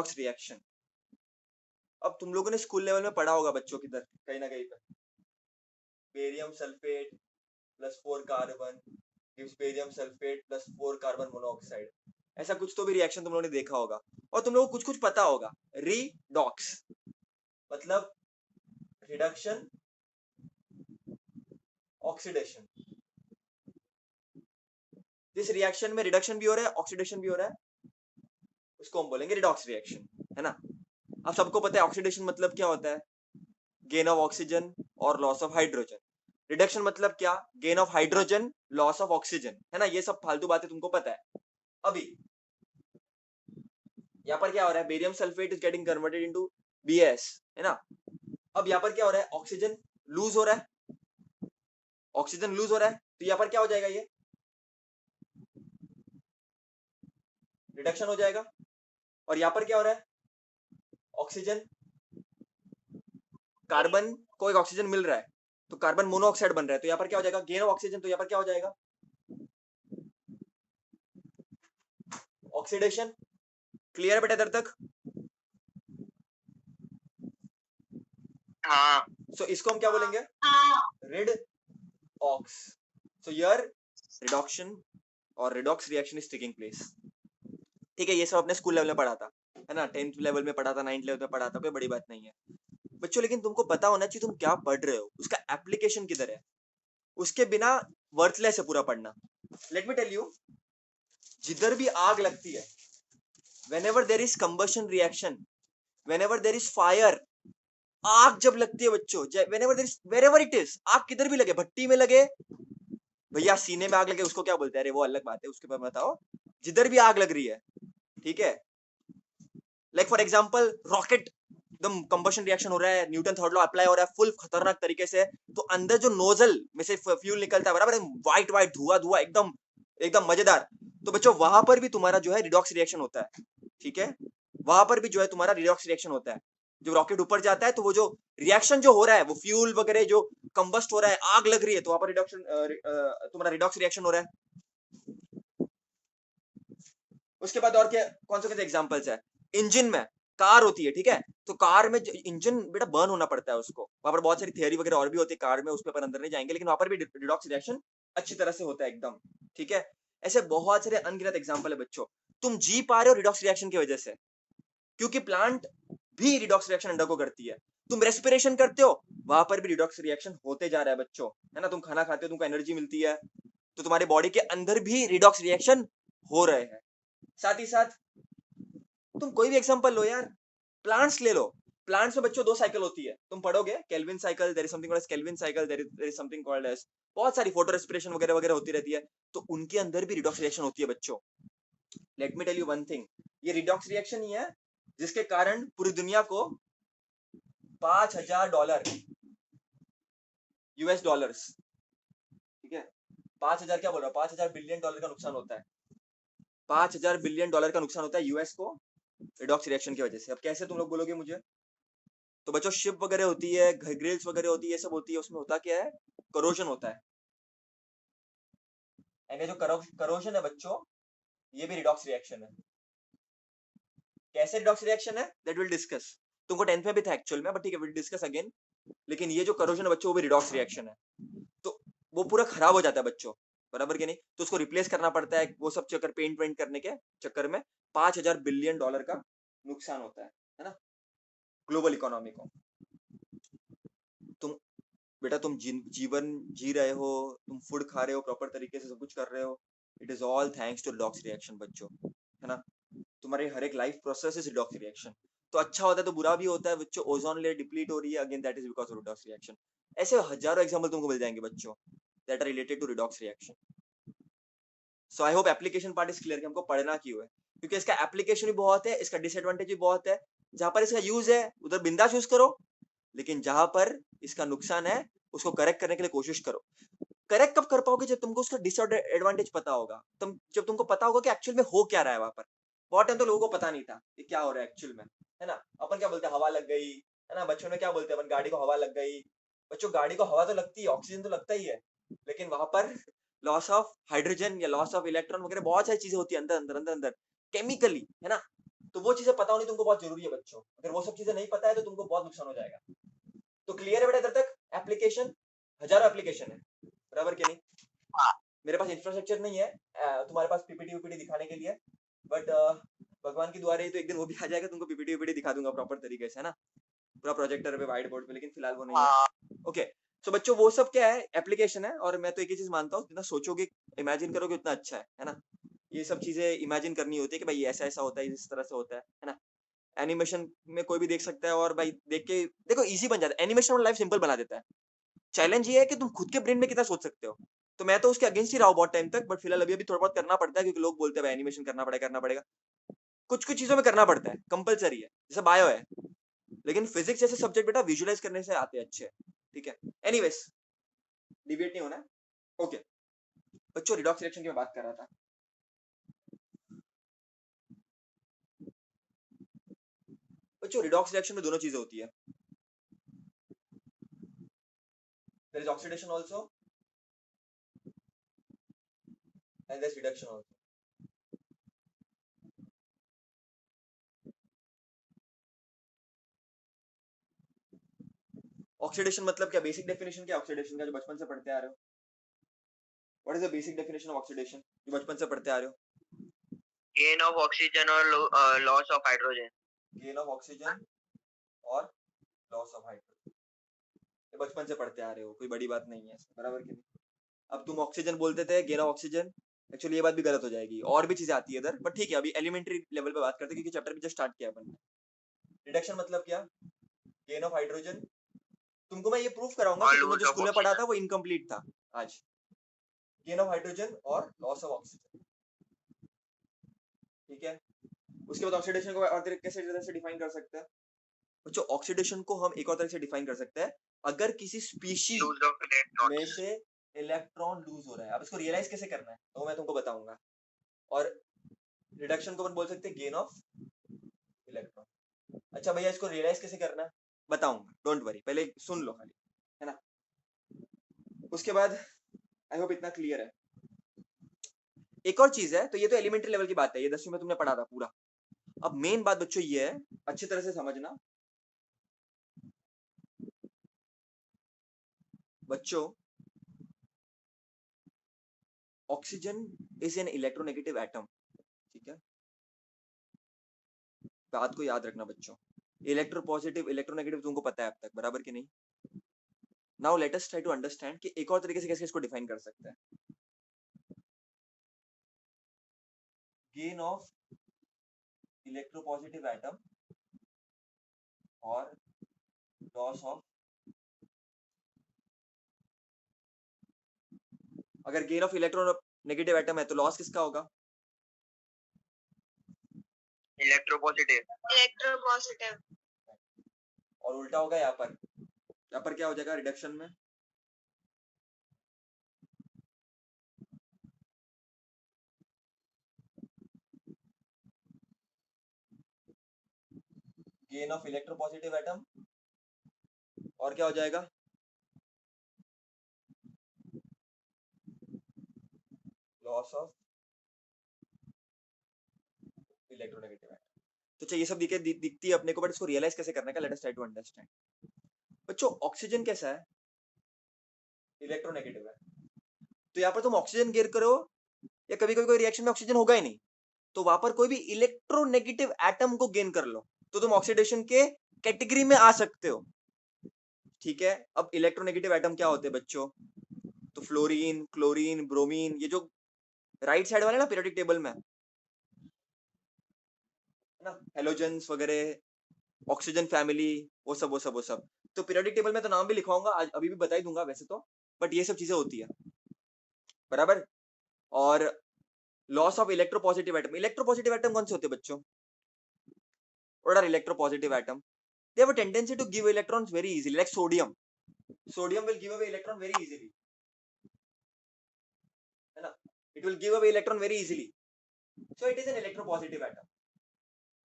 Redox reaction. अब तुम लोगों ने स्कूल लेवल में पढ़ा होगा बच्चों किधर कहीं ना कहीं पे, barium sulphate plus 4 carbon gives barium sulphate plus 4 carbon monoxide, ऐसा कुछ तो भी रिएक्शन तुम लोगों ने देखा होगा। और तुम लोगों को कुछ कुछ पता होगा। रिडॉक्स मतलब रिडक्शन ऑक्सीडेशन, जिस रिएक्शन में रिडक्शन भी हो रहा है ऑक्सीडेशन भी हो रहा है उसको हम बोलेंगे रिडॉक्स रिएक्शन, है ना। अब सबको पता है ऑक्सीडेशन मतलब क्या होता है, गेन ऑफ ऑक्सीजन और लॉस ऑफ हाइड्रोजन। रिडक्शन मतलब क्या, gain of hydrogen loss of oxygen, है ना। ये सब फालतू बातें तुमको पता है। अभी यहाँ पर क्या हो रहा है, barium sulphate is getting converted into BaS, है ना। अब यहाँ पर क्या हो रहा है, ऑक्सीजन लूज हो रहा है, ऑक्सीजन लूज हो रहा है, तो यहाँ पर क्या हो जाएगा, ये रिडक्शन हो जाएगा। और यहाँ पर क्या हो रहा है, ऑक्सीजन, कार्बन को एक ऑक्सीजन मिल रहा है तो कार्बन मोनोऑक्साइड बन रहा है, तो यहाँ पर क्या हो जाएगा, गेन ऑफ ऑक्सीजन, तो यहाँ पर क्या हो जाएगा, ऑक्सीडेशन। क्लियर है बेटा इधर तक? हाँ। सो इसको हम क्या बोलेंगे, redox. So here reduction और redox reaction is taking place. ठीक है, ये सब अपने स्कूल लेवल में पढ़ा था, है ना, 10th लेवल में पढ़ा था, 9th लेवल में पढ़ा था, कोई बड़ी बात नहीं है बच्चों। लेकिन तुमको पता होना चाहिए तुम क्या पढ़ रहे हो, उसका एप्लीकेशन किधर है, उसके बिना वर्थलेस है पूरा पढ़ना। लेट मी टेल यू, जिधर भी आग लगती है, whenever there is combustion reaction, whenever there is fire, आग जब लगती है बच्चों, whenever there is, wherever it is, आग किधर भी लगे, भट्टी में लगे, भैया सीने में आग लगे उसको क्या बोलते हैं, अरे वो अलग बात है, उसके बाद बताओ। जिधर भी आग लग रही है, ठीक है, लाइक फॉर एग्जांपल रॉकेट, एकदम कंबशन रिएक्शन हो रहा है, न्यूटन थर्ड लॉ अप्लाई हो रहा है फुल खतरनाक तरीके से, तो अंदर जो नोजल में से फ्यूल निकलता है बराबर, व्हाइट व्हाइट धुआं धुआं एकदम एकदम मजेदार, तो बच्चों वहां पर भी तुम्हारा जो है रिडॉक्स रिएक्शन होता है। ठीक है, वहां पर भी जो है तुम्हारा रिडॉक्स रिएक्शन होता है। जब रॉकेट ऊपर जाता है तो वो जो रिएक्शन जो हो रहा है, वो फ्यूल वगैरह जो कंबस्ट हो रहा है, आग लग रही है, तो वहां पर रिडक्शन तुम्हारा रिडॉक्स रिएक्शन हो रहा है। उसके बाद और क्या, कौन से एग्जांपल्स है, इंजन में, कार होती है, ठीक है, तो कार में इंजन बेटा बर्न होना पड़ता है उसको, वहां पर बहुत सारी थियरी वगैरह और भी होती है कार में, उस पर अंदर नहीं जाएंगे, लेकिन वहां पर भी रिडॉक्स रिएक्शन अच्छी तरह से होता है एकदम। ठीक है, ऐसे बहुत सारे अनगिनत एग्जांपल है बच्चों। तुम जी पा रहे हो रिडॉक्स रिएक्शन की वजह से, क्योंकि प्लांट भी रिडॉक्स रिएक्शन अंडरगो करती है। तुम रेस्पिरेशन करते हो, वहां पर भी रिडॉक्स रिएक्शन होते जा रहा है बच्चों, है ना। तुम खाना खाते हो, तुमको एनर्जी मिलती है, तो तुम्हारे बॉडी के अंदर भी रिडॉक्स रिएक्शन हो रहे हैं। साथ ही साथ तुम कोई भी एग्जांपल लो यार, प्लांट्स ले लो, प्लांट्स में बच्चों 2 साइकिल होती है, तुम पढ़ोगे Calvin cycle, there is something called as Calvin cycle, there is something called as, बहुत सारी फोटो रेस्पिरेशन वगैरह वगैरह होती रहती है, तो उनके अंदर भी रिडॉक्स रिएक्शन होती है बच्चों। Let me tell you one thing, ये रिडॉक्स रिएक्शन ही है जिसके कारण पूरी दुनिया को $5000 US डॉलर्स, ठीक है, 5000 क्या बोल रहा हूँ, $5000 बिलियन का नुकसान होता है, $5000 बिलियन का नुकसान होता है यूएस को रिडॉक्स रिएक्शन की वजह से। अब कैसे तुम लोग बोलोगे मुझे, तो बच्चों शिप वगैरह होती है, ग्रिल्स वगैरह होती है, ये सब होती है, उसमें होता क्या है, करोजन होता है, एंड ये जो करोजन है बच्चों, ये भी रिडॉक्स रिएक्शन है। कैसे रिडॉक्स रिएक्शन है, दैट विल डिस्कस, तुमको 10th में भी था एक्चुअल में, बट ठीक है विल डिस्कस अगेन। लेकिन ये जो करोजन है बच्चों, वो भी रिडॉक्स रिएक्शन है, तो वो पूरा खराब हो जाता है बच्चों, बराबर के नहीं, तो उसको रिप्लेस करना पड़ता है, वो सब चक्कर पेंट वेंट करने के चक्कर में $5000 बिलियन का नुकसान होता है ना, ग्लोबल इकोनॉमी को। तुम बेटा तुम जीवन जी रहे हो, तुम फूड खा रहे हो, प्रॉपर तरीके से सब कुछ कर रहे हो, it is all thanks to redox reaction बच्चों, है ना। तुम्हारे हर एक life process is redox reaction, तो अच्छा होता है तो बुरा भी होता है बच्चों, ओजोन लेयर डिप्लीट हो रही है, again that is because of redox reaction. ऐसे हजारों एग्जांपल तुमको मिल जाएंगे बच्चों that are related to redox reaction. So I hope application part is clear कि हमको पढ़ना क्यों है, क्योंकि इसका एप्लीकेशन भी बहुत है, इसका डिसएडवांटेज भी बहुत है। जहां पर इसका यूज है उधर बिंदास यूज करो, लेकिन जहां पर इसका नुकसान है उसको करेक्ट करने के लिए कोशिश करो। करेक्ट कब कर पाओगे, जब तुमको उसका डिसएडवांटेज पता होगा, जब तुमको पता होगा कि एक्चुअल में हो क्या रहा है वहां पर। बहुत टाइम तो लोगों को पता नहीं था कि क्या हो रहा है एक्चुअल में, है ना। अपन क्या बोलते हैं, हवा लग गई, है ना, बच्चों में क्या बोलते हैं अपन, गाड़ी को हवा लग गई। बच्चों गाड़ी को हवा तो लगती है, ऑक्सीजन तो लगता ही है, लेकिन वहां पर लॉस ऑफ हाइड्रोजन या लॉस ऑफ इलेक्ट्रॉन वगैरह बहुत सारी चीजें होती है अंदर अंदर अंदर अंदर, केमिकली, है ना। तो वो चीजें पता होनी तुमको बहुत जरूरी है बच्चों। अगर वो सब चीजें नहीं पता है तो तुमको बहुत नुकसान हो जाएगा। तो क्लियर है बेटा इधर तक? एप्लीकेशन, हजारों एप्लीकेशन है, बराबर कि नहीं? हाँ। मेरे पास इंफ्रास्ट्रक्चर नहीं है तुम्हारे पास पीपीटी वीपीटी दिखाने के लिए, बट भगवान की दुआ रही तो एक दिन वो भी आ जाएगा, तुमको पीपीटी वीपीटी दिखा दूंगा प्रॉपर तरीके से, है ना, पूरा प्रोजेक्टर पे, व्हाइट बोर्ड पे, लेकिन फिलहाल वो नहीं है। हाँ। ओके, तो बच्चों वो सब क्या है, एप्लीकेशन है। और मैं तो एक ही चीज मानता हूँ, जितना सोचोगे इमेजिन करोगे उतना अच्छा है ना। ये सब चीजें इमेजिन करनी होती है कि भाई ऐसा ऐसा होता है, इस तरह से होता है ना। एनिमेशन में कोई भी देख सकता है, और भाई देख के देखो इजी बन जाता है एनिमेशन, और लाइफ सिंपल बना देता है। चैलेंज ये है कि तुम खुद के ब्रेन में कितना सोच सकते हो। तो मैं तो उसके अगेंस्ट ही रहा हूँ बहुत टाइम तक, बट फिलहाल अभी अभी थोड़ा बहुत करना पड़ता है, क्योंकि लोग बोलते हैं भाई एनिमेशन करना पड़ेगा। कुछ कुछ चीजों में करना पड़ता है, कंपलसरी है, जैसे बायो है। लेकिन फिजिक्स जैसे सब्जेक्ट बेटा विजुअलाइज करने से आते हैं अच्छे, ठीक है। एनीवेज, डिबेट नहीं होना है। ओके बच्चों, रिडॉक्स रिएक्शन की मैं बात कर रहा था। बच्चों रिडॉक्स रिएक्शन में दोनों चीजें होती है, there is oxidation also and there is reduction also. Oxidation मतलब क्या, बेसिक डेफिनेशन क्या ऑक्सीडेशन का जो बचपन से पढ़ते आ रहे हो? What is the basic definition of oxidation जो बचपन से पढ़ते आ रहे हो? गेन ऑफ ऑक्सीजन और loss of hydrogen. Gain of oxygen और लॉस ऑफ हाइड्रोजन, ये बचपन से पढ़ते आ रहे हो, कोई बड़ी बात नहीं है, बराबर कि नहीं? अब तुम ऑक्सीजन बोलते थे, गेन ऑफ ऑक्सीजन, एक्चुअली ये बात भी गलत हो जाएगी, और भी चीजें आती है इधर, बट ठीक है अभी एलिमेंट्री लेवल पे बात करते हैं, क्योंकि चैप्टर भी जस्ट स्टार्ट किया अपन ने। रिडक्शन मतलब क्या, गेन ऑफ हाइड्रोजन। तुमको मैं ये प्रूफ कराऊंगा और कि तुमने जो लूज ऑफ स्कूल में पढ़ा ऑक्सीजन। था वो इनकम्प्लीट था आज। गेन ऑफ हाइड्रोजन और लॉस ऑफ ऑक्सीजन, ठीक है। उसके बाद ऑक्सीडेशन को और तरीके से डिफाइन कर सकते हैं बच्चों। ऑक्सीडेशन को हम एक और तरह से डिफाइन कर सकते हैं, अगर किसी स्पीशी लूज ऑफ में इलेक्ट्रॉन्स। से इलेक्ट्रॉन लूज हो रहा है। अब इसको रियलाइज कैसे करना है तो मैं तुमको बताऊंगा। और रिडक्शन को अपन बोल सकते हैं गेन ऑफ इलेक्ट्रॉन। अच्छा भैया इसको रियलाइज कैसे करना है बताऊंगा, डोंट वरी, पहले सुन लो खाली, है ना। उसके बाद आई होप इतना क्लियर है। एक और चीज है, तो ये तो एलिमेंट्री लेवल की बात है, ये 10वीं में तुमने पढ़ा था पूरा। अब मेन बात बच्चों ये है, अच्छी तरह से समझना बच्चों। Oxygen is an electronegative atom, ठीक है। बात को याद रखना बच्चों, इलेक्ट्रो पॉजिटिव इलेक्ट्रोनेगेटिव तुमको पता है अब तक, बराबर कि नहीं? Now let us try to understand कि एक और तरीके से कैसे इसको डिफाइन कर सकते हैं। Gain of electro positive atom और लॉस ऑफ, अगर gain of electro negative atom है तो लॉस किसका होगा? इलेक्ट्रोपॉजिटिव। इलेक्ट्रोपॉजिटिव। और उल्टा होगा यहाँ पर क्या हो जाएगा रिडक्शन में? Gain of electro positive atom, और क्या हो जाएगा? Loss of electronegative atom. तो चाहिए सब दिखती है अपने को, बट इसको रियलाइज कैसे करने का, let us try to understand. बच्चों ऑक्सीजन कैसा है, इलेक्ट्रोनेगेटिव है। तो यहाँ पर तुम ऑक्सीजन गिर करो या कभी कभी कोई रिएक्शन में ऑक्सीजन होगा ही नहीं, तो वहां पर कोई भी इलेक्ट्रोनेगेटिव एटम को गेन कर लो तो तुम ऑक्सीडेशन के कैटेगरी में आ सकते हो, ठीक है। अब इलेक्ट्रोनेगेटिव एटम क्या होते हैं बच्चों? तो फ्लोरीन, क्लोरीन, ब्रोमीन, ये जो राइट साइड वाले ना पीरियोडिक टेबल में, है ना, हेलोजेंस वगैरह, ऑक्सीजन फैमिली, वो सब। तो पीरियोडिक टेबल में तो नाम भी लिखवाऊंगा आज, अभी भी बता ही दूंगा वैसे तो, बट ये सब चीजें होती है, बराबर। और loss of electropositive atom, electropositive atom कौन से होते हैं बच्चों? What are electropositive atom? they have a tendency to give electrons very easily, like sodium will give away electron very easily, है ना, it will give away electron very easily, so it is an electropositive atom,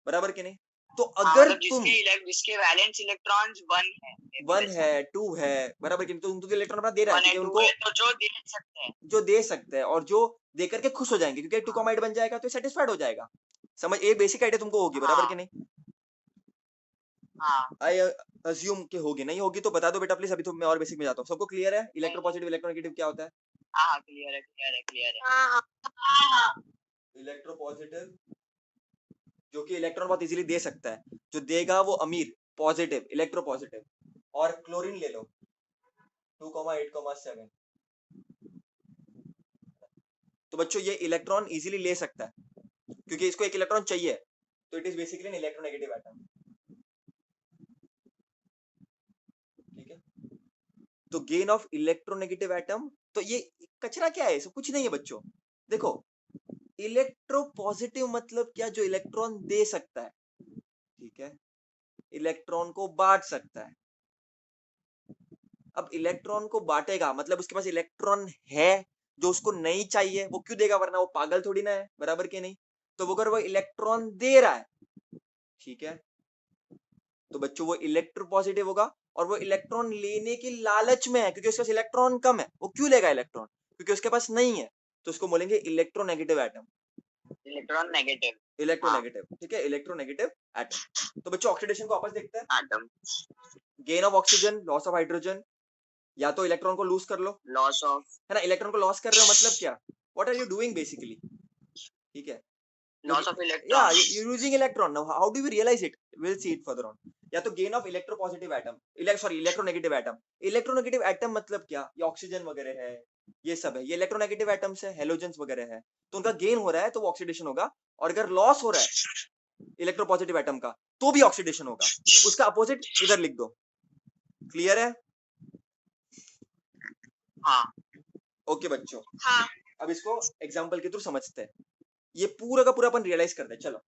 बराबर कि नहीं? तो अगर तुम जिसके valence electrons 1 है 2 है, बराबर कि नहीं, तो तुम तो इलेक्ट्रॉन अपना दे रहा है, ठीक है, उनको तो जो दे सकते हैं, जो दे सकते हैं और जो दे करके खुश हो जाएंगे, क्योंकि 2 कॉमा 8 बन जाएगा तो सेटिस्फाइड हो जाएगा, समझ, ये बेसिक आइडिया तुमको होगी, बराबर हाँ कि नहीं? हाँ आई अज्यूम के होगी, नहीं होगी तो बता दो बेटा प्लीज, अभी तो मैं और बेसिक में जाता हूँ। सबको क्लियर है इलेक्ट्रोपॉजिटिव इलेक्ट्रोनेगेटिव क्या होता है? हाँ क्लियर है क्लियर है क्लियर है। हाँ इलेक्ट्रोपॉजिटिव जो कि इलेक्ट्रॉन बहुत इजीली दे सकता है, जो देगा वो अमीर, पॉजिटिव इलेक्ट्रोपॉजिटिव। और क्लोरीन ले लो 2,8,7, तो बच्चों ये इलेक्ट्रॉन इजीली ले सकता है क्योंकि इसको एक इलेक्ट्रॉन चाहिए, तो it is basically an electronegative atom. ठीक है, तो गेन ऑफ इलेक्ट्रोनेगेटिव एटम, तो ये कचरा क्या है, सब कुछ नहीं है बच्चों। देखो इलेक्ट्रोपॉजिटिव मतलब क्या, जो इलेक्ट्रॉन दे सकता है, ठीक है, इलेक्ट्रॉन को बांट सकता है। अब इलेक्ट्रॉन को बांटेगा मतलब उसके पास इलेक्ट्रॉन है, जो उसको नहीं चाहिए वो क्यों देगा, वरना वो पागल थोड़ी ना है, बराबर के नहीं? तो वो अगर वो इलेक्ट्रॉन दे रहा है, ठीक है, तो बच्चों वो इलेक्ट्रोपॉजिटिव होगा, और वो इलेक्ट्रॉन लेने की लालच में है क्योंकि उसके पास इलेक्ट्रॉन कम है। वो क्यों लेगा इलेक्ट्रॉन? क्योंकि उसके पास नहीं है, तो उसको बोलेंगे electronegative atom. Electron negative electronegative, ठीक है, इलेक्ट्रोनेगेटिव एटम। तो बच्चों ऑक्सीडेशन को वापस देखते हैं। Atom. Gain of oxygen, loss of hydrogen, या तो इलेक्ट्रॉन को लूज कर लो, लॉस ऑफ है ना, इलेक्ट्रॉन को लॉस कर रहे हो मतलब क्या, what are you doing basically, ठीक है, लॉस ऑफ या electron. You using electron. Now how do we realise it, will see it further on. या तो gain of electropositive atom, sorry electronegative atom. Electronegative atom मतलब क्या, ये oxygen वगैरह है, ये सब है, ये इलेक्ट्रोनेगेटिव एटम्स है, हेलोजेंस वगैरह है, तो उनका गेन हो रहा है तो वो ऑक्सीडेशन होगा। और अगर लॉस हो रहा है इलेक्ट्रोपॉजिटिव एटम का, तो भी ऑक्सीडेशन होगा। उसका अपोजिट इधर लिख दो। क्लियर है? हाँ ओके बच्चों, हाँ अब इसको एग्जांपल के थ्रू समझते हैं। ये पूरा का पूरा अपन रियलाइज करते हैं, चलो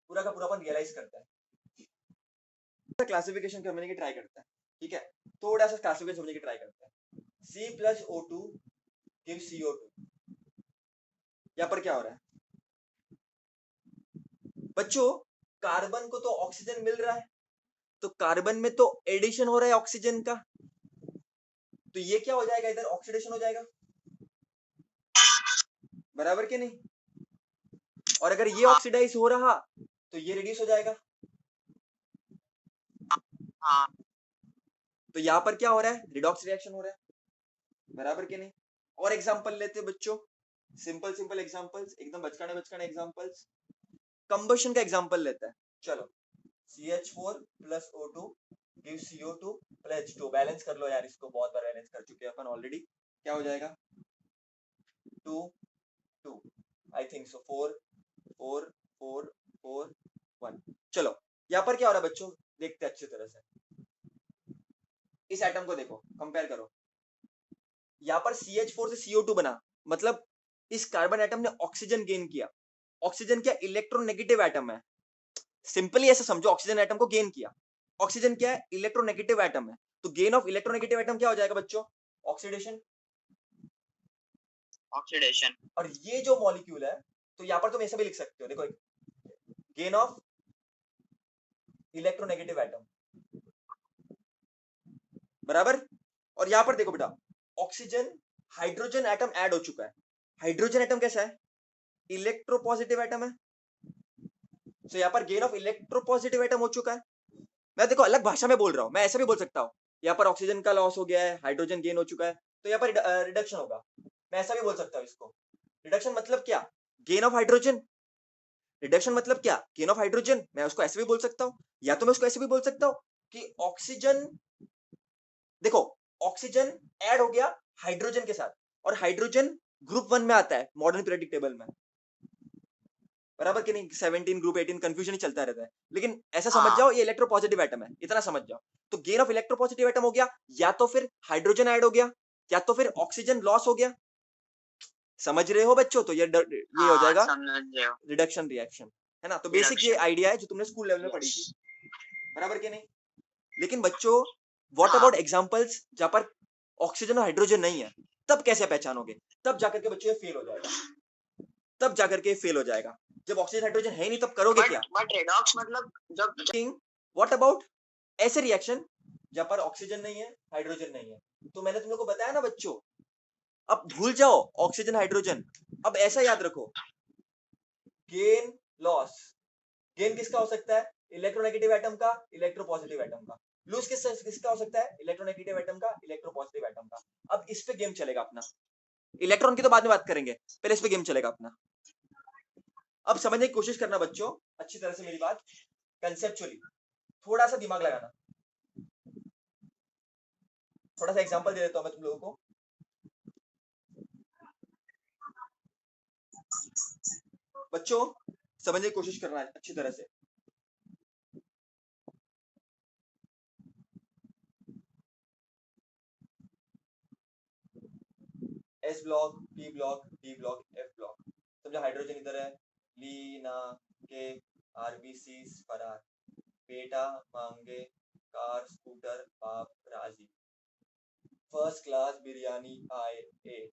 पूरा का पूरा अपन रियलाइज करते हैं, क्लासिफिकेशन करने की ट्राई करते हैं, ठीक है, थोड़ा सा क्लासिफिकेशन समझने की ट्राई करते हैं। C+O2 gives CO2, यहाँ पर क्या हो रहा है बच्चों, कार्बन को तो ऑक्सीजन मिल रहा है, तो कार्बन में तो एडिशन हो रहा है ऑक्सीजन का, तो ये क्या हो जाएगा, इधर ऑक्सीडेशन हो जाएगा, बराबर के नहीं? और अगर ये ऑक्सीडाइज हो रहा तो ये रिड्यूस हो जाएगा, हाँ तो यहाँ पर क्या हो रहा है, रिडॉक्स रिएक्शन हो रहा है, बराबर के नहीं? और एग्जांपल लेते हैं बच्चों, सिंपल सिंपल एग्जांपल्स, एकदम बचकाने बचकाने एग्जांपल्स। कंबशन का एग्जांपल लेते हैं, चलो CH4 plus O2 gives CO2 plus H2। Balance कर लो यार इसको, बहुत बार बैलेंस कर चुके हैं अपन ऑलरेडी। क्या हो जाएगा, 2 2 आई थिंक सो, 4 4 4 4 1। चलो यहाँ पर क्या हो रहा है बच्चों, देखते हैं अच्छी तरह से, इस एटम को देखो, कंपेयर करो। यहाँ पर CH4 से CO2 बना, मतलब इस कार्बन एटम ने ऑक्सीजन गेन किया। ऑक्सीजन क्या, इलेक्ट्रोनेगेटिव एटम है, सिंपली ऐसा समझो, ऑक्सीजन एटम को गेन किया। ऑक्सीजन क्या है, इलेक्ट्रोनेगेटिव एटम है, तो गेन ऑफ इलेक्ट्रोनेगेटिव एटम क्या हो जाएगा बच्चों, ऑक्सीडेशन। ऑक्सीडेशन। और ये जो मॉलिक्यूल है, तो यहाँ पर तुम ऐसा भी लिख सकते हो, देखो गेन ऑफ इलेक्ट्रोनेगेटिव एटम, बराबर। और यहाँ पर देखो बेटा, ऑक्सीजन हाइड्रोजन एटम ऐड हो चुका है। हाइड्रोजन एटम कैसा है, इलेक्ट्रोपॉजिटिव एटम है, तो यहाँ पर गेन ऑफ इलेक्ट्रोपॉजिटिव एटम हो चुका है। मैं देखो अलग भाषा में बोल रहा हूँ, मैं ऐसा भी बोल सकता हूँ, यहाँ पर ऑक्सीजन का लॉस हो गया है, हाइड्रोजन गेन हो चुका है, तो यहाँ पर रिडक्शन होगा। मैं ऐसा भी बोल सकता हूँ इसको, रिडक्शन मतलब क्या, गेन ऑफ हाइड्रोजन, रिडक्शन मतलब क्या, गेन ऑफ हाइड्रोजन। मैं उसको ऐसे भी बोल सकता हूँ, या तो मैं उसको ऐसे भी बोल सकता हूँ कि ऑक्सीजन, देखो ऑक्सीजन ऐड हो गया हाइड्रोजन के साथ, और हाइड्रोजन ग्रुप 1 में आता है मॉडर्न पीरियोडिक टेबल में, बराबर कि नहीं? 17 ग्रुप 18 कंफ्यूजन ही चलता रहता है, लेकिन ऐसा समझ जाओ ये इलेक्ट्रोपॉजिटिव एटम है, इतना समझ जाओ। तो गेन ऑफ इलेक्ट्रोपॉजिटिव एटम हो गया, या तो फिर हाइड्रोजन ऐड हो गया, या तो फिर ऑक्सीजन लॉस हो गया। समझ रहे हो बच्चों? तो ये हो जाएगा रिडक्शन रिएक्शन, है ना? तो बेसिक ये आइडिया है जो तुमने स्कूल लेवल में पढ़ी थी, बराबर कि नहीं? लेकिन बच्चों व्हाट अबाउट एग्जांपल्स जहां पर ऑक्सीजन और हाइड्रोजन नहीं है, तब कैसे पहचानोगे? तब जाकर के बच्चों ये फेल हो जाएगा, तब जाकर के फेल हो जाएगा। जब ऑक्सीजन हाइड्रोजन है ही नहीं तब करोगे क्या? बट रेडॉक्स मतलब जब व्हाट अबाउट ऐसे रिएक्शन जहां पर ऑक्सीजन नहीं है, हाइड्रोजन नहीं है? तो मैंने तुम लोग को बताया ना बच्चों, अब भूल जाओ ऑक्सीजन हाइड्रोजन, अब ऐसा याद रखो, गेन लॉस। गेन किसका हो सकता है? इलेक्ट्रोनेगेटिव एटम का, इलेक्ट्रोपॉजिटिव एटम का। लूज किसका हो सकता है? इलेक्ट्रोनेगेटिव एटम का, इलेक्ट्रोपॉजिटिव एटम का। अब इस पे गेम चलेगा अपना। इलेक्ट्रॉन की तो बाद में बात करेंगे, पहले इस पे गेम चलेगा अपना। अब समझने की कोशिश करना बच्चों अच्छी तरह से मेरी बात, कंसेप्चुअली थोड़ा सा दिमाग लगाना। थोड़ा सा एग्जांपल दे देता हूं मैं तुम लोगों को। बच्चों समझने की कोशिश करना है अच्छी तरह से। S block, P block, D block, F block. समझो हाइड्रोजन इधर है, लीना के, आरबीसी फरार, बेटा मांगे, कार स्कूटर बाप राजी, फर्स्ट क्लास बिरयानी आए एट,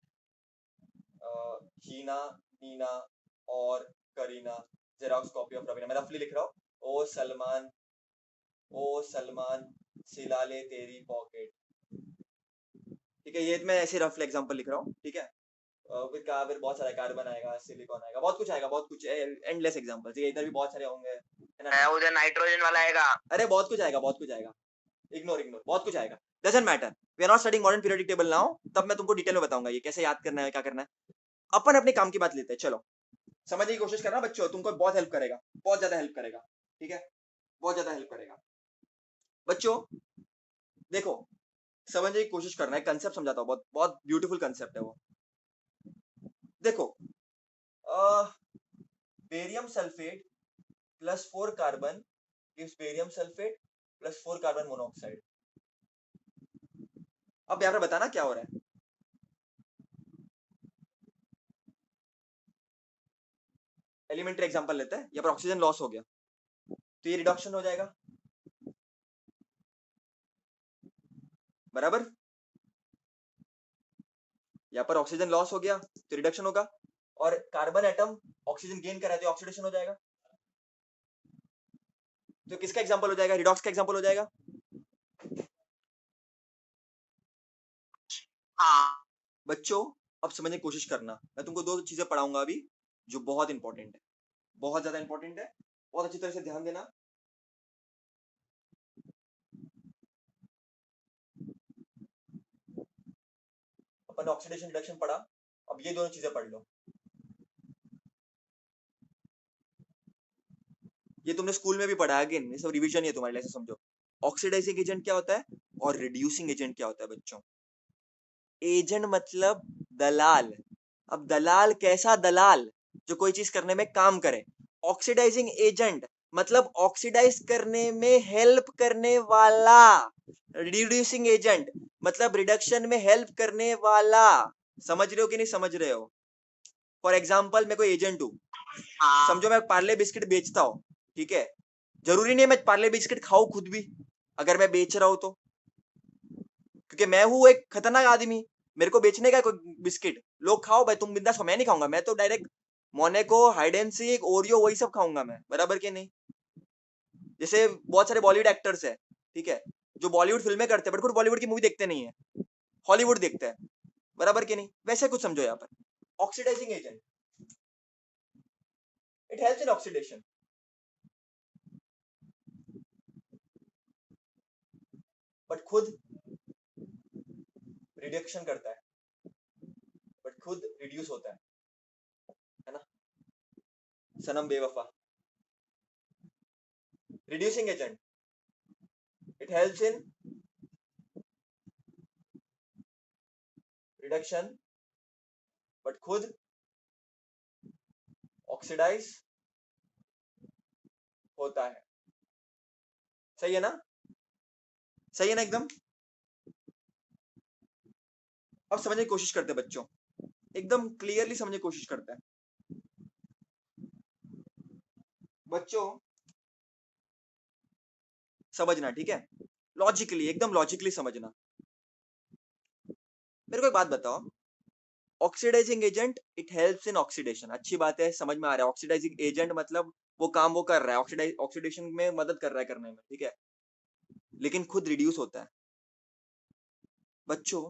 हीना नीना और Kareena xerox copy of Raveena. मैं रफली लिख रहा हूँ। ओ सलमान, ओ सलमान सिला ले तेरी पॉकेट। ठीक है, ये मैं ऐसे रफली एग्जांपल लिख रहा हूँ। ठीक है, फिर बहुत सारा कार्बन आएगा, सिलिकॉन आएगा, बहुत कुछ आएगा, बहुत कुछ एंडलेस एग्जांपल। ठीक है, इधर भी बहुत सारे होंगे, है ना? उधर नाइट्रोजन वाला आएगा। अरे बहुत कुछ आएगा, बहुत कुछ आएगा। इग्नोर इग्नोर, बहुत कुछ आएगा। Doesn't matter, we are not studying modern periodic table now. तब मैं तुमको डिटेल में बताऊंगा ये कैसे याद करना है, क्या करना है। अपन अपने काम की बात लेते हैं। चलो समझने की कोशिश करना बच्चों, तुमको बहुत हेल्प करेगा, बहुत ज्यादा हेल्प करेगा। ठीक है, बहुत ज्यादा हेल्प करेगा बच्चों। देखो समझने की कोशिश करना है, कंसेप्ट समझाता हूँ, बहुत बहुत ब्यूटीफुल कंसेप्ट है वो। देखो barium sulphate plus 4 carbon gives barium sulphate plus 4 carbon monoxide. अब यहाँ पे बताना क्या हो रहा है। एलिमेंट्री एग्जांपल लेते हैं। यहाँ पर ऑक्सीजन लॉस हो गया तो ये रिडक्शन हो जाएगा, बराबर। यहाँ पर ऑक्सीजन लॉस हो गया तो रिडक्शन होगा, और कार्बन एटम ऑक्सीजन गेन कर रहा है तो ऑक्सीडेशन हो जाएगा। तो किसका एग्जांपल हो जाएगा? रिडॉक्स का एग्जांपल हो जाएगा। हाँ बच्चों अब समझने की कोशिश करना, मैं तुमको दो चीजें पढ़ाऊंगा अभी जो बहुत इंपॉर्टेंट है, बहुत ज्यादा इंपॉर्टेंट है। बहुत अच्छी तरह से ध्यान देना। अपन ने ऑक्सीडेशन रिडक्शन पढ़ा, अब ये दोनों चीजें पढ़ लो। ये तुमने स्कूल में भी पढ़ा है, अगेन ये सब रिवीजन है तुम्हारे लिए, ऐसे समझो। ऑक्सीडाइजिंग एजेंट क्या होता है और रिड्यूसिंग एजेंट क्या होता है बच्चों। एजेंट मतलब दलाल। अब दलाल कैसा दलाल? जो कोई चीज करने में काम करे। ऑक्सीडाइजिंग एजेंट मतलब ऑक्सीडाइज करने में हेल्प करने वाला। रिड्यूसिंग एजेंट मतलब रिडक्शन में हेल्प करने वाला। समझ रहे हो कि नहीं समझ रहे हो? फॉर एग्जाम्पल मैं कोई एजेंट हूँ, हाँ समझो मैं पार्ले बिस्किट बेचता हूँ। ठीक है, जरूरी नहीं है मैं पार्ले बिस्किट खाऊं खुद भी, अगर मैं बेच रहा हूं तो, क्योंकि मैं हूं एक खतरनाक आदमी। मेरे को बेचने का कोई बिस्किट, लोग खाओ भाई तुम बिंदास खाओ, मैं नहीं खाऊंगा। मैं तो direct मोनेको, hide and seek, Oreo वही सब खाऊंगा मैं, बराबर के नहीं? जैसे बहुत सारे बॉलीवुड एक्टर्स है, ठीक है, जो बॉलीवुड फिल्में करते हैं बट खुद बॉलीवुड की मूवी देखते नहीं है, हॉलीवुड देखते हैं, बराबर के नहीं? वैसे कुछ समझो यहाँ पर। Oxidising agent, it helps in oxidation, but खुद रिडक्शन करता है, बट खुद रिड्यूस होता है ना? सनम बेवफा। Reducing agent, it helps in reduction but खुद ऑक्सीडाइज होता है। सही है ना? सही है ना एकदम? अब समझने की कोशिश करते हैं बच्चों, एकदम क्लियरली समझने की कोशिश करते हैं बच्चों। समझना, ठीक है, लॉजिकली, एकदम लॉजिकली समझना। मेरे को एक बात बताओ, oxidising agent it helps in oxidation, अच्छी बात है, समझ में आ रहा है। ऑक्सीडाइजिंग एजेंट मतलब वो काम वो कर रहा है, ऑक्सीडेशन में मदद कर रहा है करने में, ठीक है, लेकिन खुद रिड्यूस होता है बच्चों।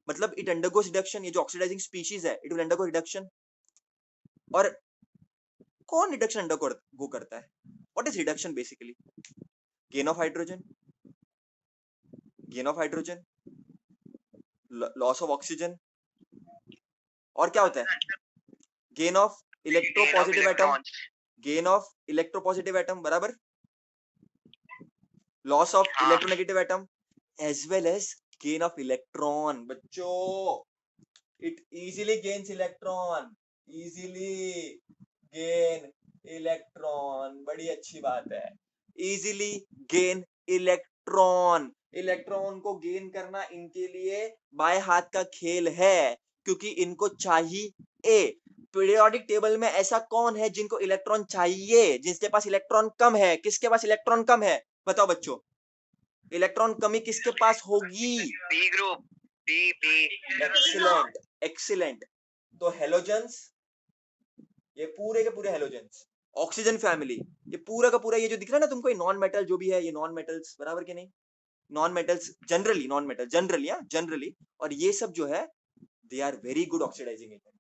मतलब इट अंडरगोस रिडक्शन, ये जो ऑक्सीडाइजिंग स्पीशीज है इट विल अंडरगो रिडक्शन, और कौन रिडक्शन अंडरगो करता है? What is reduction basically? Gain of hydrogen, loss of oxygen, और क्या होता है? गेन ऑफ इलेक्ट्रोपॉजिटिव एटम, बराबर, लॉस ऑफ हाँ। Electronegative atom as well as gain of electron. बच्चों, इट इजीली गेन्स इलेक्ट्रॉन, बड़ी अच्छी बात है. Easily gain electron. इलेक्ट्रॉन को गेन करना इनके लिए बाएं हाथ का खेल है, क्योंकि इनको चाहिए. पीरियोडिक टेबल में ऐसा कौन है जिनको इलेक्ट्रॉन चाहिए, जिसके पास इलेक्ट्रॉन कम है? किसके पास इलेक्ट्रॉन कम है? बताओ बच्चों, इलेक्ट्रॉन कमी किसके पास होगी? B group, B. Excellent, excellent. तो हेलोजेंस, ये पूरे के पूरे हेलोजेंस. ऑक्सीजन फैमिली, ये पूरा का पूरा, ये जो दिख रहा है ना तुमको, ये नॉन मेटल जो भी है, ये नॉन मेटल्स, बराबर के नहीं? Non metals generally, non metal generally, generally. और ये सब जो है, they are very good oxidising agent.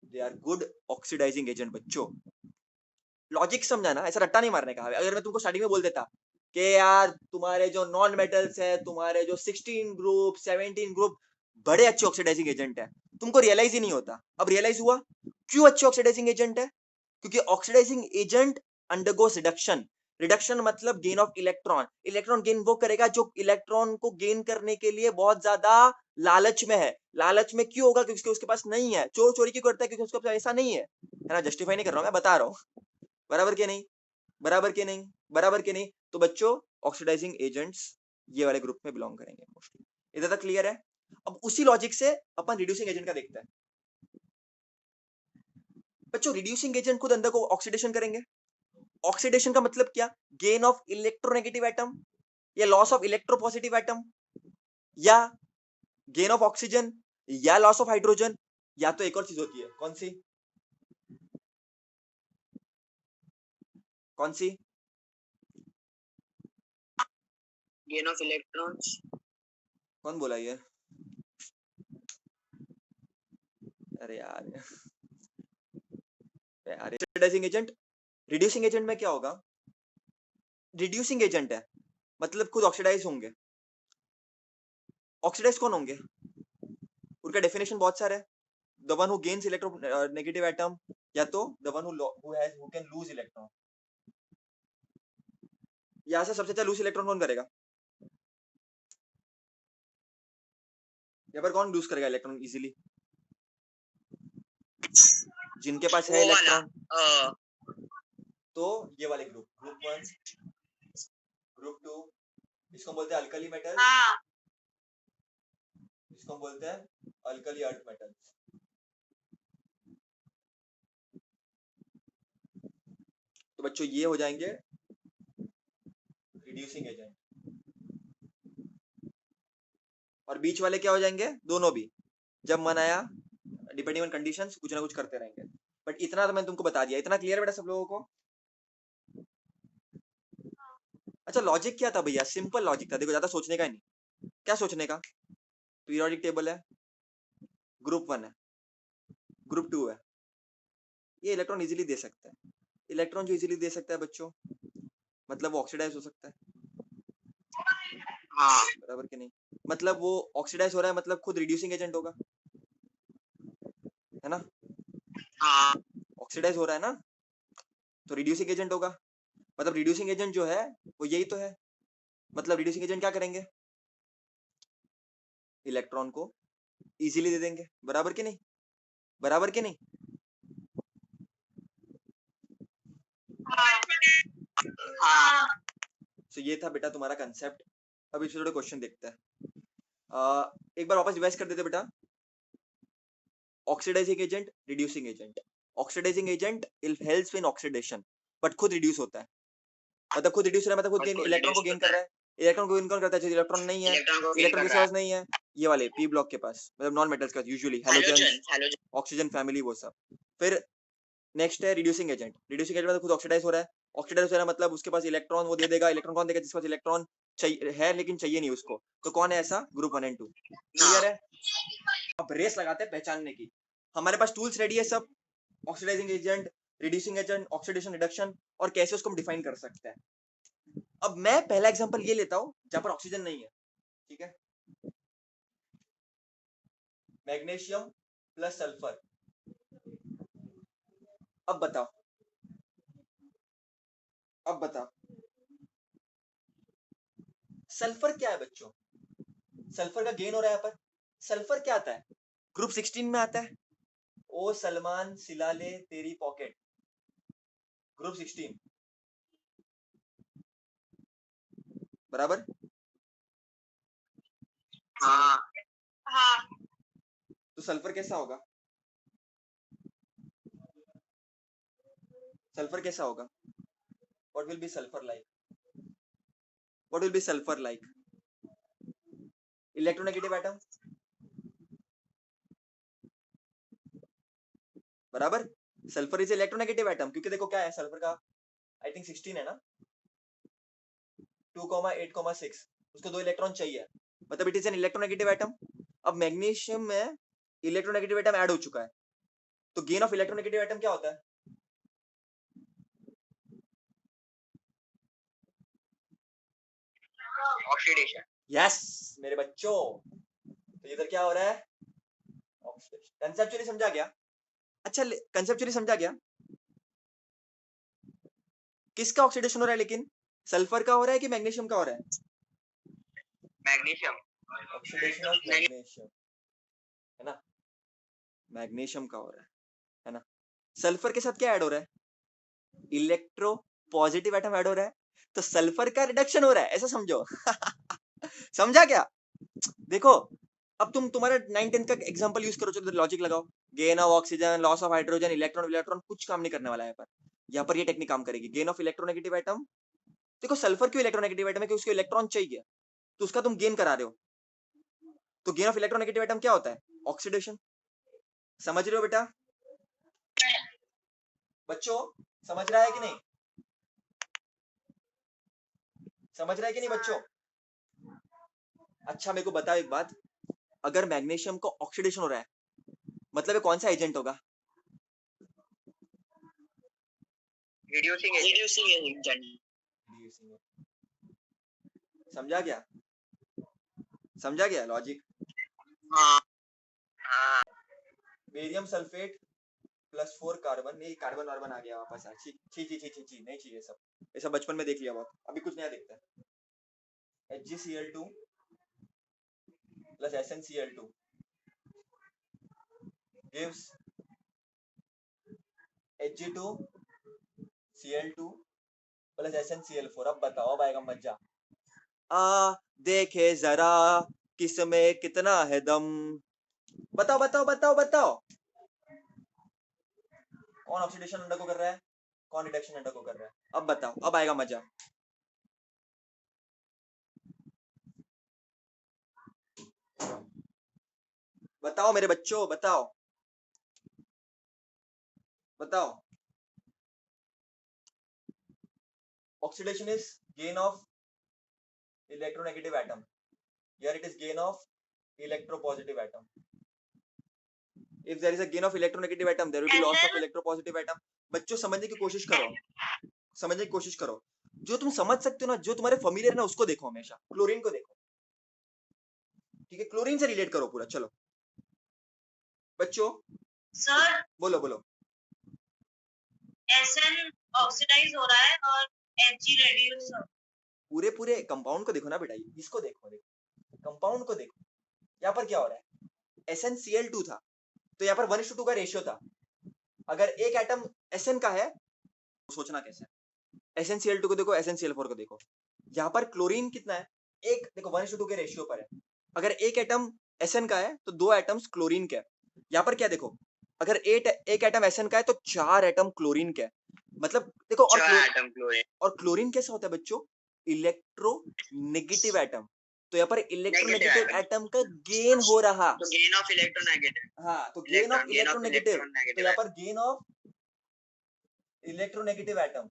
They are good oxidising agent. बच्चों, लॉजिक समझाना, ऐसा रट्टा नहीं मारने का. अगर मैं तुमको स्टार्टिंग में बोल देता कि यार तुम्हारे जो नॉन मेटल्स है, तुम्हारे जो 16 ग्रुप 17 ग्रुप बड़े अच्छे ऑक्सीडाइजिंग एजेंट है, तुमको रियलाइज ही नहीं होता. अब रियलाइज हुआ क्यों अच्छे ऑक्सीडाइजिंग एजेंट है? क्योंकि oxidizing agent undergoes reduction. Reduction मतलब gain of electron. Electron gain वो करेगा जो इलेक्ट्रॉन को गेन करने के लिए बहुत ज्यादा लालच में है. लालच में क्यों होगा? क्योंकि उसके पास नहीं है. चोर चोरी क्यों करता है? क्योंकि उसके पास ऐसा नहीं है. है ना? जस्टिफाई नहीं कर रहा हूं, मैं बता रहा हूं. बराबर के नहीं? बराबर के नहीं? बराबर के नहीं? तो बच्चों, ऑक्सीडाइजिंग एजेंट्स ये वाले ग्रुप में बिलोंग करेंगे मोस्टली. इधर तक क्लियर है? अब उसी लॉजिक से अपन रिड्यूसिंग एजेंट का देखते हैं. बच्चों, रिड्यूसिंग एजेंट खुद अंदर को ऑक्सीडेशन करेंगे. ऑक्सीडेशन का मतलब क्या? गेन ऑफ इलेक्ट्रोनेगेटिव एटम, या लॉस ऑफ इलेक्ट्रोपॉजिटिव एटम, या गेन ऑफ ऑक्सीजन, या लॉस ऑफ हाइड्रोजन, या तो एक और चीज होती है. कौन सी? कौन सी? Gain of electrons. कौन बोला ये? अरे यार, ऑक्सीडाइजिंग एजेंट. रिड्यूसिंग एजेंट में क्या होगा? रिड्यूसिंग एजेंट है मतलब खुद ऑक्सीडाइज होंगे. ऑक्सीडाइज कौन होंगे? उनका डेफिनेशन बहुत सारा है. The one who gains electronegative atom, या तो the one who can lose electron. यहां से सबसे अच्छा लूज इलेक्ट्रॉन कौन करेगा? यहाँ पर कौन लूज करेगा इलेक्ट्रॉन इजीली? जिनके पास है इलेक्ट्रॉन. तो ये वाले ग्रुप, ग्रुप 1, ग्रुप 2, इसको बोलते हैं अल्कली मेटल, इसको बोलते हैं अल्कली अर्थ मेटल. तो बच्चों, ये हो जाएंगे रिड्यूसिंग एजेंट. और बीच वाले क्या हो जाएंगे? दोनों भी. जब मन आया, डिपेंडिंग ऑन कंडीशंस, कुछ ना कुछ करते रहेंगे. बट इतना तो मैंने तुमको बता दिया. इतना क्लियर है बेटा सब लोगों को? अच्छा, लॉजिक क्या था भैया? सिंपल लॉजिक था. देखो, ज्यादा सोचने का ही नहीं. क्या सोचने का? पीरियोडिक टेबल है, ग्रुप 1 है, ग्रुप 2 है. ये इलेक्ट्रॉन इजीली दे सकता है. इलेक्ट्रॉन जो इजीली दे सकता है बच्चों, मतलब वो ऑक्सीडाइज हो सकता है. हाँ. बराबर के नहीं? मतलब वो ऑक्सीडाइज हो रहा है, मतलब खुद रिड्यूसिंग एजेंट होगा, है ना? हाँ. ऑक्सीडाइज हो रहा है ना, तो रिड्यूसिंग एजेंट होगा. मतलब रिड्यूसिंग एजेंट जो है वो यही तो है. मतलब रिड्यूसिंग एजेंट क्या करेंगे? इलेक्ट्रॉन को इजीली दे देंगे. बराबर के नहीं? बराबर के नहीं? हाँ. तो ये था बेटा तुम्हारा कंसेप्ट. अब इससे थोड़े क्वेश्चन देखते हैं. एक बार वापस रिवाइज कर देते बेटा. Oxidising agent, reducing agent. Oxidising agent helps in oxidation, but खुद रिड्यूस होता है. मतलब खुद रिड्यूस हो रहा है, मतलब खुद गेन, इलेक्ट्रॉन को गेन कर रहा है. इलेक्ट्रॉन को गेन कौन करता है? जो इलेक्ट्रॉन नहीं है. इलेक्ट्रॉन किसके पास नहीं है? ये वाले पी ब्लॉक के पास, मतलब नॉन मेटल्स का, यूजुअली हैलोजन, ऑक्सीजन फैमिली, वो सब. फिर नेक्स्ट है रिड्यूसिंग एजेंट. रिड्यूसिंग एजेंट मतलब खुद ऑक्सीडाइज हो रहा है. ऑक्सीडाइज हो रहा है मतलब उसके पास इलेक्ट्रॉन वो दे देगा. इलेक्ट्रॉन कौन देगा? जिसके पास इलेक्ट्रॉन चाहिए है लेकिन चाहिए नहीं उसको. तो कौन है ऐसा? Group 1 and 2. क्लियर है? अब रेस लगाते हैं पहचानने की। हमारे पास टूल्स रेडी है सब, oxidising agent, reducing agent, oxidation reduction, और कैसे उसको हम डिफाइन कर सकते हैं। अब मैं पहला एग्जांपल ये लेता हूं जहां पर ऑक्सीजन नहीं है, ठीक है। Magnesium plus sulphur. अब बताओ, अब बताओ सल्फर क्या है बच्चों? सल्फर का गेन हो रहा है यहाँ पर। सल्फर क्या आता है? ग्रुप 16 में आता है। ओ सलमान सिला ले तेरी पॉकेट, ग्रुप 16, बराबर। हाँ हाँ तो सल्फर कैसा होगा? सल्फर कैसा होगा? What will be sulphur like? What will be sulphur like? Electronegative atom, बराबर। सल्फर इज इलेक्ट्रोनेगेटिव एटम, क्योंकि देखो क्या है सल्फर का, आई थिंक 16 है ना, 2,8,6, उसको 2 इलेक्ट्रॉन चाहिए, मतलब it is an electronegative atom. अब मैग्नीशियम में इलेक्ट्रोनेगेटिव एटम ऐड हो चुका है, तो गेन ऑफ इलेक्ट्रोनेगेटिव एटम क्या होता है? ऑक्सीडेशन। यस मेरे बच्चों, तो इधर क्या हो रहा है? ऑक्सीडेशन। कंसेप्चुअली समझा गया? अच्छा कंसेप्चुअली समझा गया? किसका ऑक्सीडेशन हो रहा है लेकिन? सल्फर का हो रहा है कि मैग्नीशियम का हो रहा है? मैग्नीशियम। ऑक्सीडेशन ऑफ मैग्नीशियम, है ना, मैग्नीशियम का हो रहा है ना। सल्फर के साथ क्या ऐड हो रहा है? इलेक्ट्रो पॉजिटिव एटम ऐड हो रहा है, तो सल्फर का रिडक्शन हो रहा है, ऐसा समझो। समझा क्या? देखो, अब तुम्हारा 9-10 का एग्जांपल यूज करो, चलो लॉजिक लगाओ। Gain of oxygen, loss of hydrogen, electron electron कुछ काम नहीं करने वाला है पर यहाँ पर ये टेक्निक काम करेगी। गेन ऑफ इलेक्ट्रोनेगेटिव एटम, देखो सल्फर क्यों इलेक्ट्रोनेगेटिव एटम है? क्योंकि उसको इलेक्ट्रॉन चाहिए, तो उसका तुम गेन करा रहे हो। तो गेन ऑफ इलेक्ट्रोनेगेटिव एटम क्या होता है? ऑक्सीडेशन। समझ रहे हो बेटा? बच्चों समझ रहा है कि नहीं? समझ रहा है कि नहीं बच्चों? अच्छा मेरे को बताओ एक बात, अगर मैग्नीशियम को ऑक्सीडेशन हो रहा है, मतलब ये कौन सा एजेंट होगा? Reducing agent. समझा गया? समझा गया लॉजिक? हाँ हाँ बेरियम सल्फेट प्लस 4 कार्बन, नहीं कार्बन वार्बन आ गया वापस यार, छी छी छी छी छी छी, नहीं चाहिए सब, ये सब बचपन में देख लिया बहुत, अभी कुछ नया देखता है। HgCl2 plus SnCl2 gives Hg2Cl2 plus SnCl4। अब बताओ, अब आएगा मजा। देखे जरा किसमें कितना है दम। बताओ बताओ बताओ बताओ, कौन ऑक्सीडेशन अंडर को कर रहा है, कौन रिडक्शन अंडर को कर रहा है? अब बताओ, अब आएगा मजा। बताओ मेरे बच्चों, बताओ बताओ। Oxidation is gain of electronegative atom. Here it is gain of electropositive atom. If there is a gain of electronegative atom, there will be loss of electropositive atom. बच्चों समझने की कोशिश करो, समझने की कोशिश करो। जो तुम समझ सकते हो ना, जो तुम्हारे फेमिलियर ना, उसको देखो हमेशा। क्लोरीन को देखो, ठीक है, क्लोरीन से रिलेट करो पूरा। चलो बच्चों, सर बोलो बोलो। Sn ऑक्सीडाइज हो रहा है और Hg रेड्यूस हो। पूरे पूरे कंपाउंड को देखो ना बेटा, इसको देखो, देखो कंपाउंड को देखो। यहाँ पर क्या हो रहा है? SnCl2 था, तो यहाँ पर 1:2 का रेशियो था। अगर एक एटम Sn का है, तो सोचना कैसे है? SnCl2 को देखो, SnCl4 को देखो। यहाँ पर क्लोरीन कितना है? एक, देखो 1:2 के रेशियो पर है। अगर एक एटम Sn का है तो 2 एटम्स क्लोरीन के। यहाँ पर क्या देखो, अगर एक एटम Sn का है तो 4 एटम क्लोरीन के। मतलब देखो, और क्लोरीन कैसा होता है बच्चों? Electronegative atom. तो यहाँ पर इलेक्ट्रोनेगेटिव एटम का गेन हो रहा, तो गेन ऑफ इलेक्ट्रोनेगेटिव। हाँ, तो गेन ऑफ इलेक्ट्रोनेगेटिव, तो यहाँ पर गेन ऑफ इलेक्ट्रोनेगेटिव एटम।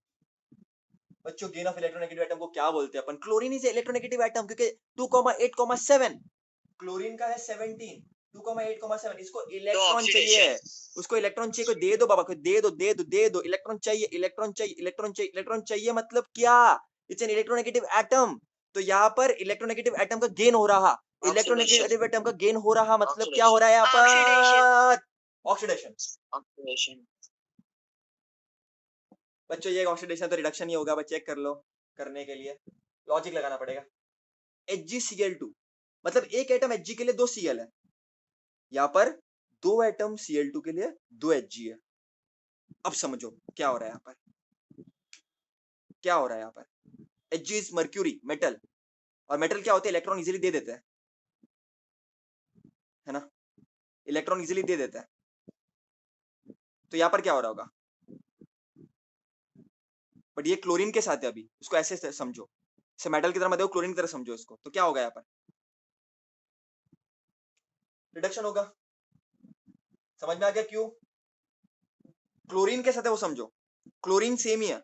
बच्चों गेन ऑफ इलेक्ट्रोनेगेटिव एटम को क्या बोलते हैं अपन? क्लोरीन इज इलेक्ट्रोनेगेटिव एटम, क्योंकि 2,8,7, क्लोरीन का है 17, 2,8,7 इसको तो इलेक्ट्रॉन चाहिए, ऑक्सीडेशन उसको इलेक्ट्रॉन चाहिए, कोई दे दो बाबा, कोई दे दो दे दो दे दो, इलेक्ट्रॉन चाहिए इलेक्ट्रॉन चाहिए इलेक्ट्रॉन चाहिए इलेक्ट्रॉन चाहिए, मतलब क्या, इट्स एन इलेक्ट्रोनेगेटिव एटम। तो यहाँ पर इलेक्ट्रोनेगेटिव एटम का गेन हो रहा, इलेक्ट्रोनेगेटिव एटम का गेन हो रहा, मतलब क्या हो रहा है यहाँ पर, ऑक्सीडेशन। ऑक्सीडेशन बच्चों ये ऑक्सीडेशन तो रिडक्शन ही होगा, बस चेक कर लो, करने के लिए लॉजिक लगाना पड़ेगा। HgCl2 मतलब एक एटम Hg के लिए 2 Cl है, यहाँ पर 2 एटम Cl2 के लिए 2 Hg है। अब समझो क्या हो रहा है यहाँ पर, क्या हो रहा है यहाँ पर, Hg इज मर्क्यूरी मेटल, और मेटल क्या होते हैं, इलेक्ट्रॉन इजीली दे देते हैं, है ना, इलेक्ट्रॉन इजीली दे देता है। तो यहाँ पर क्या हो रहा होगा, बट ये क्लोरीन के साथ है अभी, इसको ऐसे समझो, इसे मेटल की तरह मत देखो, क्लोरीन की तरह समझो इसको। तो क्या होगा यहाँ पर, रिडक्शन होगा। समझ में आ गया क्यों, क्लोरीन के साथ है वो समझो, क्लोरीन सेम ही है,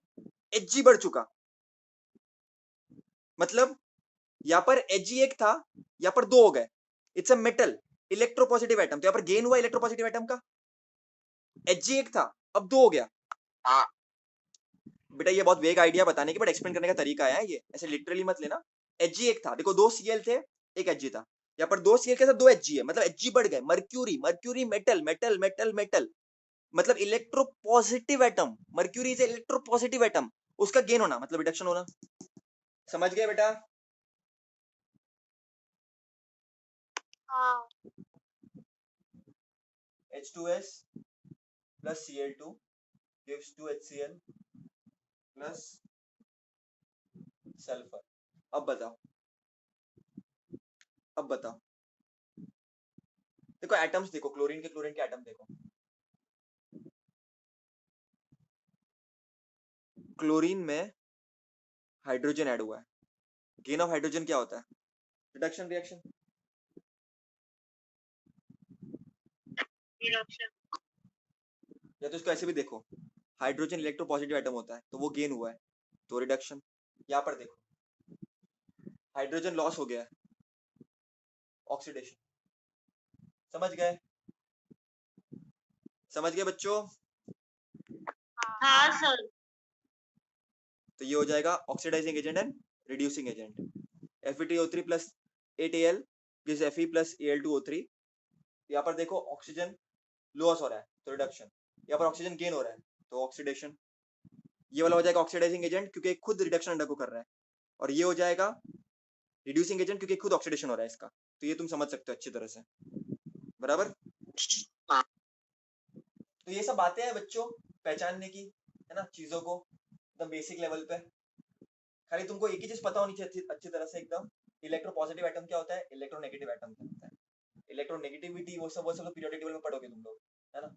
Hg बढ़ चुका, मतलब यहाँ पर Hg एक था, यहाँ पर 2 हो गए, it's a metal electropositive atom, तो यहाँ पर गेन हुआ इलेक्ट्रोपॉजिटिव एटम का, Hg एक था अब 2 हो गया। हाँ बेटा ये बहुत वेग आइडिया बताने की, बट एक्सप्लेन करने का तरीका है ये, ऐसे लिटरली मत लेना। Hg एक था, देखो 2 Cl थे, एक Hg था, यहाँ पर 2 Cl के साथ 2 Hg है, मतलब Hg बढ़ गए, mercury mercury metal metal metal metal, मतलब electropositive atom, mercury is electropositive atom, उसका गेन होना मतलब रिडक्शन होना। समझ गए बेटा, हाँ H2S plus Cl2 gives 2HCl plus sulphur. अब बताओ, अब बताओ, देखो एटम्स देखो, क्लोरीन के एटम देखो, क्लोरीन में हाइड्रोजन ऐड हुआ है, गेन ऑफ हाइड्रोजन क्या होता है, रिडक्शन रिएक्शन। रिडक्शन या तो इसको ऐसे भी देखो, हाइड्रोजन इलेक्ट्रोपॉजिटिव एटम होता है तो वो गेन हुआ है तो रिडक्शन। यहाँ पर देखो हाइड्रोजन लॉस हो गया है, ऑक्सीडेशन। समझ गए, समझ गए बच्चों, हाँ सर तो ये हो जाएगा oxidising agent and reducing agent. FeTO3 plus 8Al gives Fe plus Al2O3। यहाँ पर देखो ऑक्सीजन लॉस हो रहा है तो रिडक्शन, यहाँ पर ऑक्सीजन गेन हो रहा है तो ऑक्सीडेशन। ये वाला हो जाएगा ऑक्सीडाइजिंग एजेंट क्योंकि खुद रिडक्शन अंडरगो कर रहा है, और ये हो जाएगा रिड्यूसिंग एजेंट क्योंकि खुद ऑक्सीडेशन हो रहा है इसका। तो ये तुम समझ सकते हो अच्छी तरह से, बराबर। तो ये सब बातें हैं बच्चों पहचानने की, है ना, चीजों को एकदम बेसिक लेवल पे। खाली तुमको एक ही चीज पता होनी चाहिए अच्छी तरह से एकदम, इलेक्ट्रोपॉजिटिव एटम क्या होता है, इलेक्ट्रोनेगेटिव एटम क्या होता है, इलेक्ट्रोनेगेटिविटी वो सब पीरियोडिक टेबल में पढ़ोगे तुम लोग, है ना।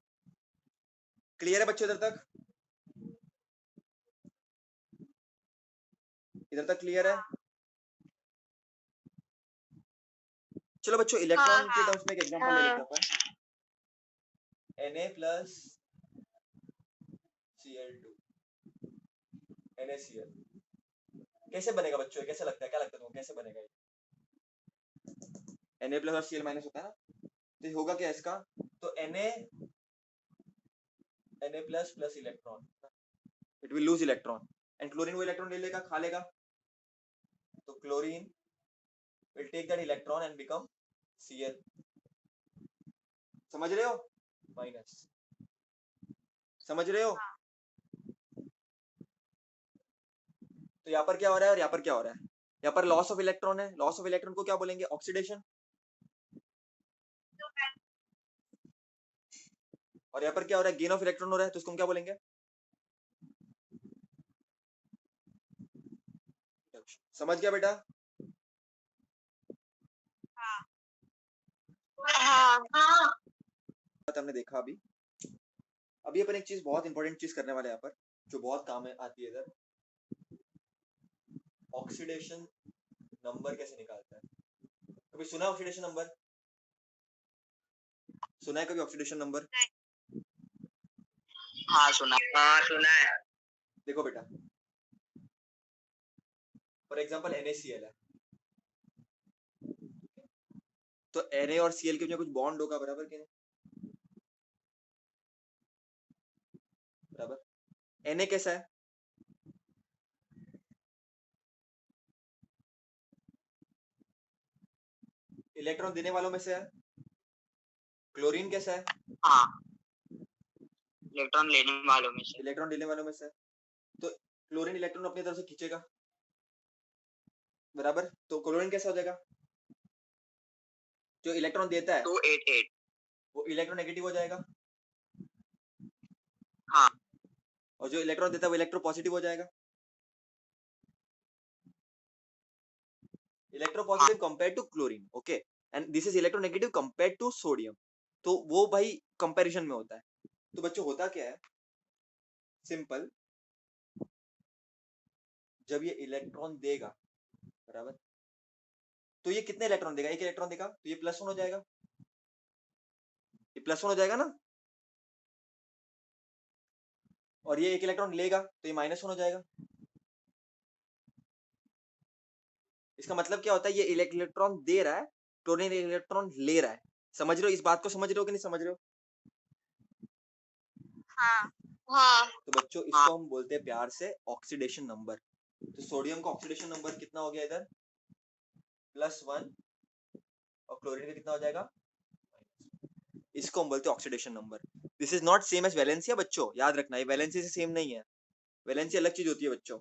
क्लियर है बच्चों इधर तक, इधर तक क्लियर है। चलो बच्चों इलेक्ट्रॉन के टर्म्स में एक एग्जांपल ले लेते हैं अपन, Na plus Cl2 NaCl कैसे बनेगा बच्चों, कैसे लगता है, क्या लगता है तुमको कैसे बनेगा ये, Na प्लस और Cl माइनस होता है ना, तो होगा क्या इसका, तो Na plus plus electron, it will lose electron, and chlorine वो इलेक्ट्रॉन ले लेगा, खा लेगा, तो chlorine will take that electron and become Cl। समझ रहे हो, माइनस, समझ रहे हो। तो यहाँ पर क्या हो रहा है और यहाँ पर क्या हो रहा है, यहाँ पर लॉस ऑफ इलेक्ट्रॉन है, लॉस ऑफ इलेक्ट्रॉन को क्या बोलेंगे, ऑक्सीडेशन, और यहाँ पर क्या हो रहा है, गेन ऑफ इलेक्ट्रॉन हो रहा है, तो इसको हम क्या बोलेंगे, समझ गया बेटा। हाँ हाँ हमने देखा अभी, अभी अपन एक चीज बहुत इंपॉर्टेंट चीज करने वाले हैं यहाँ पर, जो बहुत काम में आती है इधर, ऑक्सीडेशन नंबर कैसे निकालता है। कभी सुना है ऑक्सीडेशन नंबर, सुना है कभी ऑक्सीडेशन नंबर, हाँ सुना है। देखो बेटा, फॉर एग्जांपल NaCl है, तो Na और Cl के बीच में कुछ बॉन्ड होगा, बराबर कि नहीं? बराबर। Na कैसा है? इलेक्ट्रॉन देने वालों में से है। क्लोरीन कैसा है? हाँ, इलेक्ट्रॉन लेने वालों में से। इलेक्ट्रॉन लेने वालों में से है। तो क्लोरीन इलेक्ट्रॉन अपनी तरफ से खींचेगा, बराबर। तो क्लोरीन कैसा हो जाएगा? जो इलेक्ट्रॉन देता है 288। वो इलेक्ट्रोनेगेटिव हो जाएगा, हाँ, और जो इलेक्ट्रॉन देता है वो इलेक्ट्रोपॉजिटिव हो जाएगा। Electropositive compare to chlorine, okay, and this is electronegative compare to sodium. तो वो भाई कंपैरिजन में होता है। तो बच्चों होता क्या है, सिंपल, जब ये इलेक्ट्रॉन देगा, बराबर, तो ये कितने इलेक्ट्रॉन देगा? एक इलेक्ट्रॉन देगा, तो ये +1 हो जाएगा, ये +1 हो जाएगा ना। और ये एक इलेक्ट्रॉन लेगा तो ये -1 हो जाएगा। इसका मतलब क्या होता है, ये इलेक्ट्रॉन दे रहा है, क्लोरीन इलेक्ट्रॉन ले रहा है। समझ रहे हो इस बात को? समझ रहे हो कि नहीं समझ रहे हो? हाँ, हाँ, तो बच्चों इसको हम बोलते हैं प्यार से ऑक्सीडेशन नंबर। तो सोडियम का ऑक्सीडेशन नंबर कितना हो गया इधर? +1, और क्लोरीन का कितना हो जाएगा? इसको हम बोलते हैं oxidation number. This is not same as valency बच्चों, याद रखना, ये वैलेंसी से सेम नहीं है। वैलेंसी अलग चीज होती है बच्चों,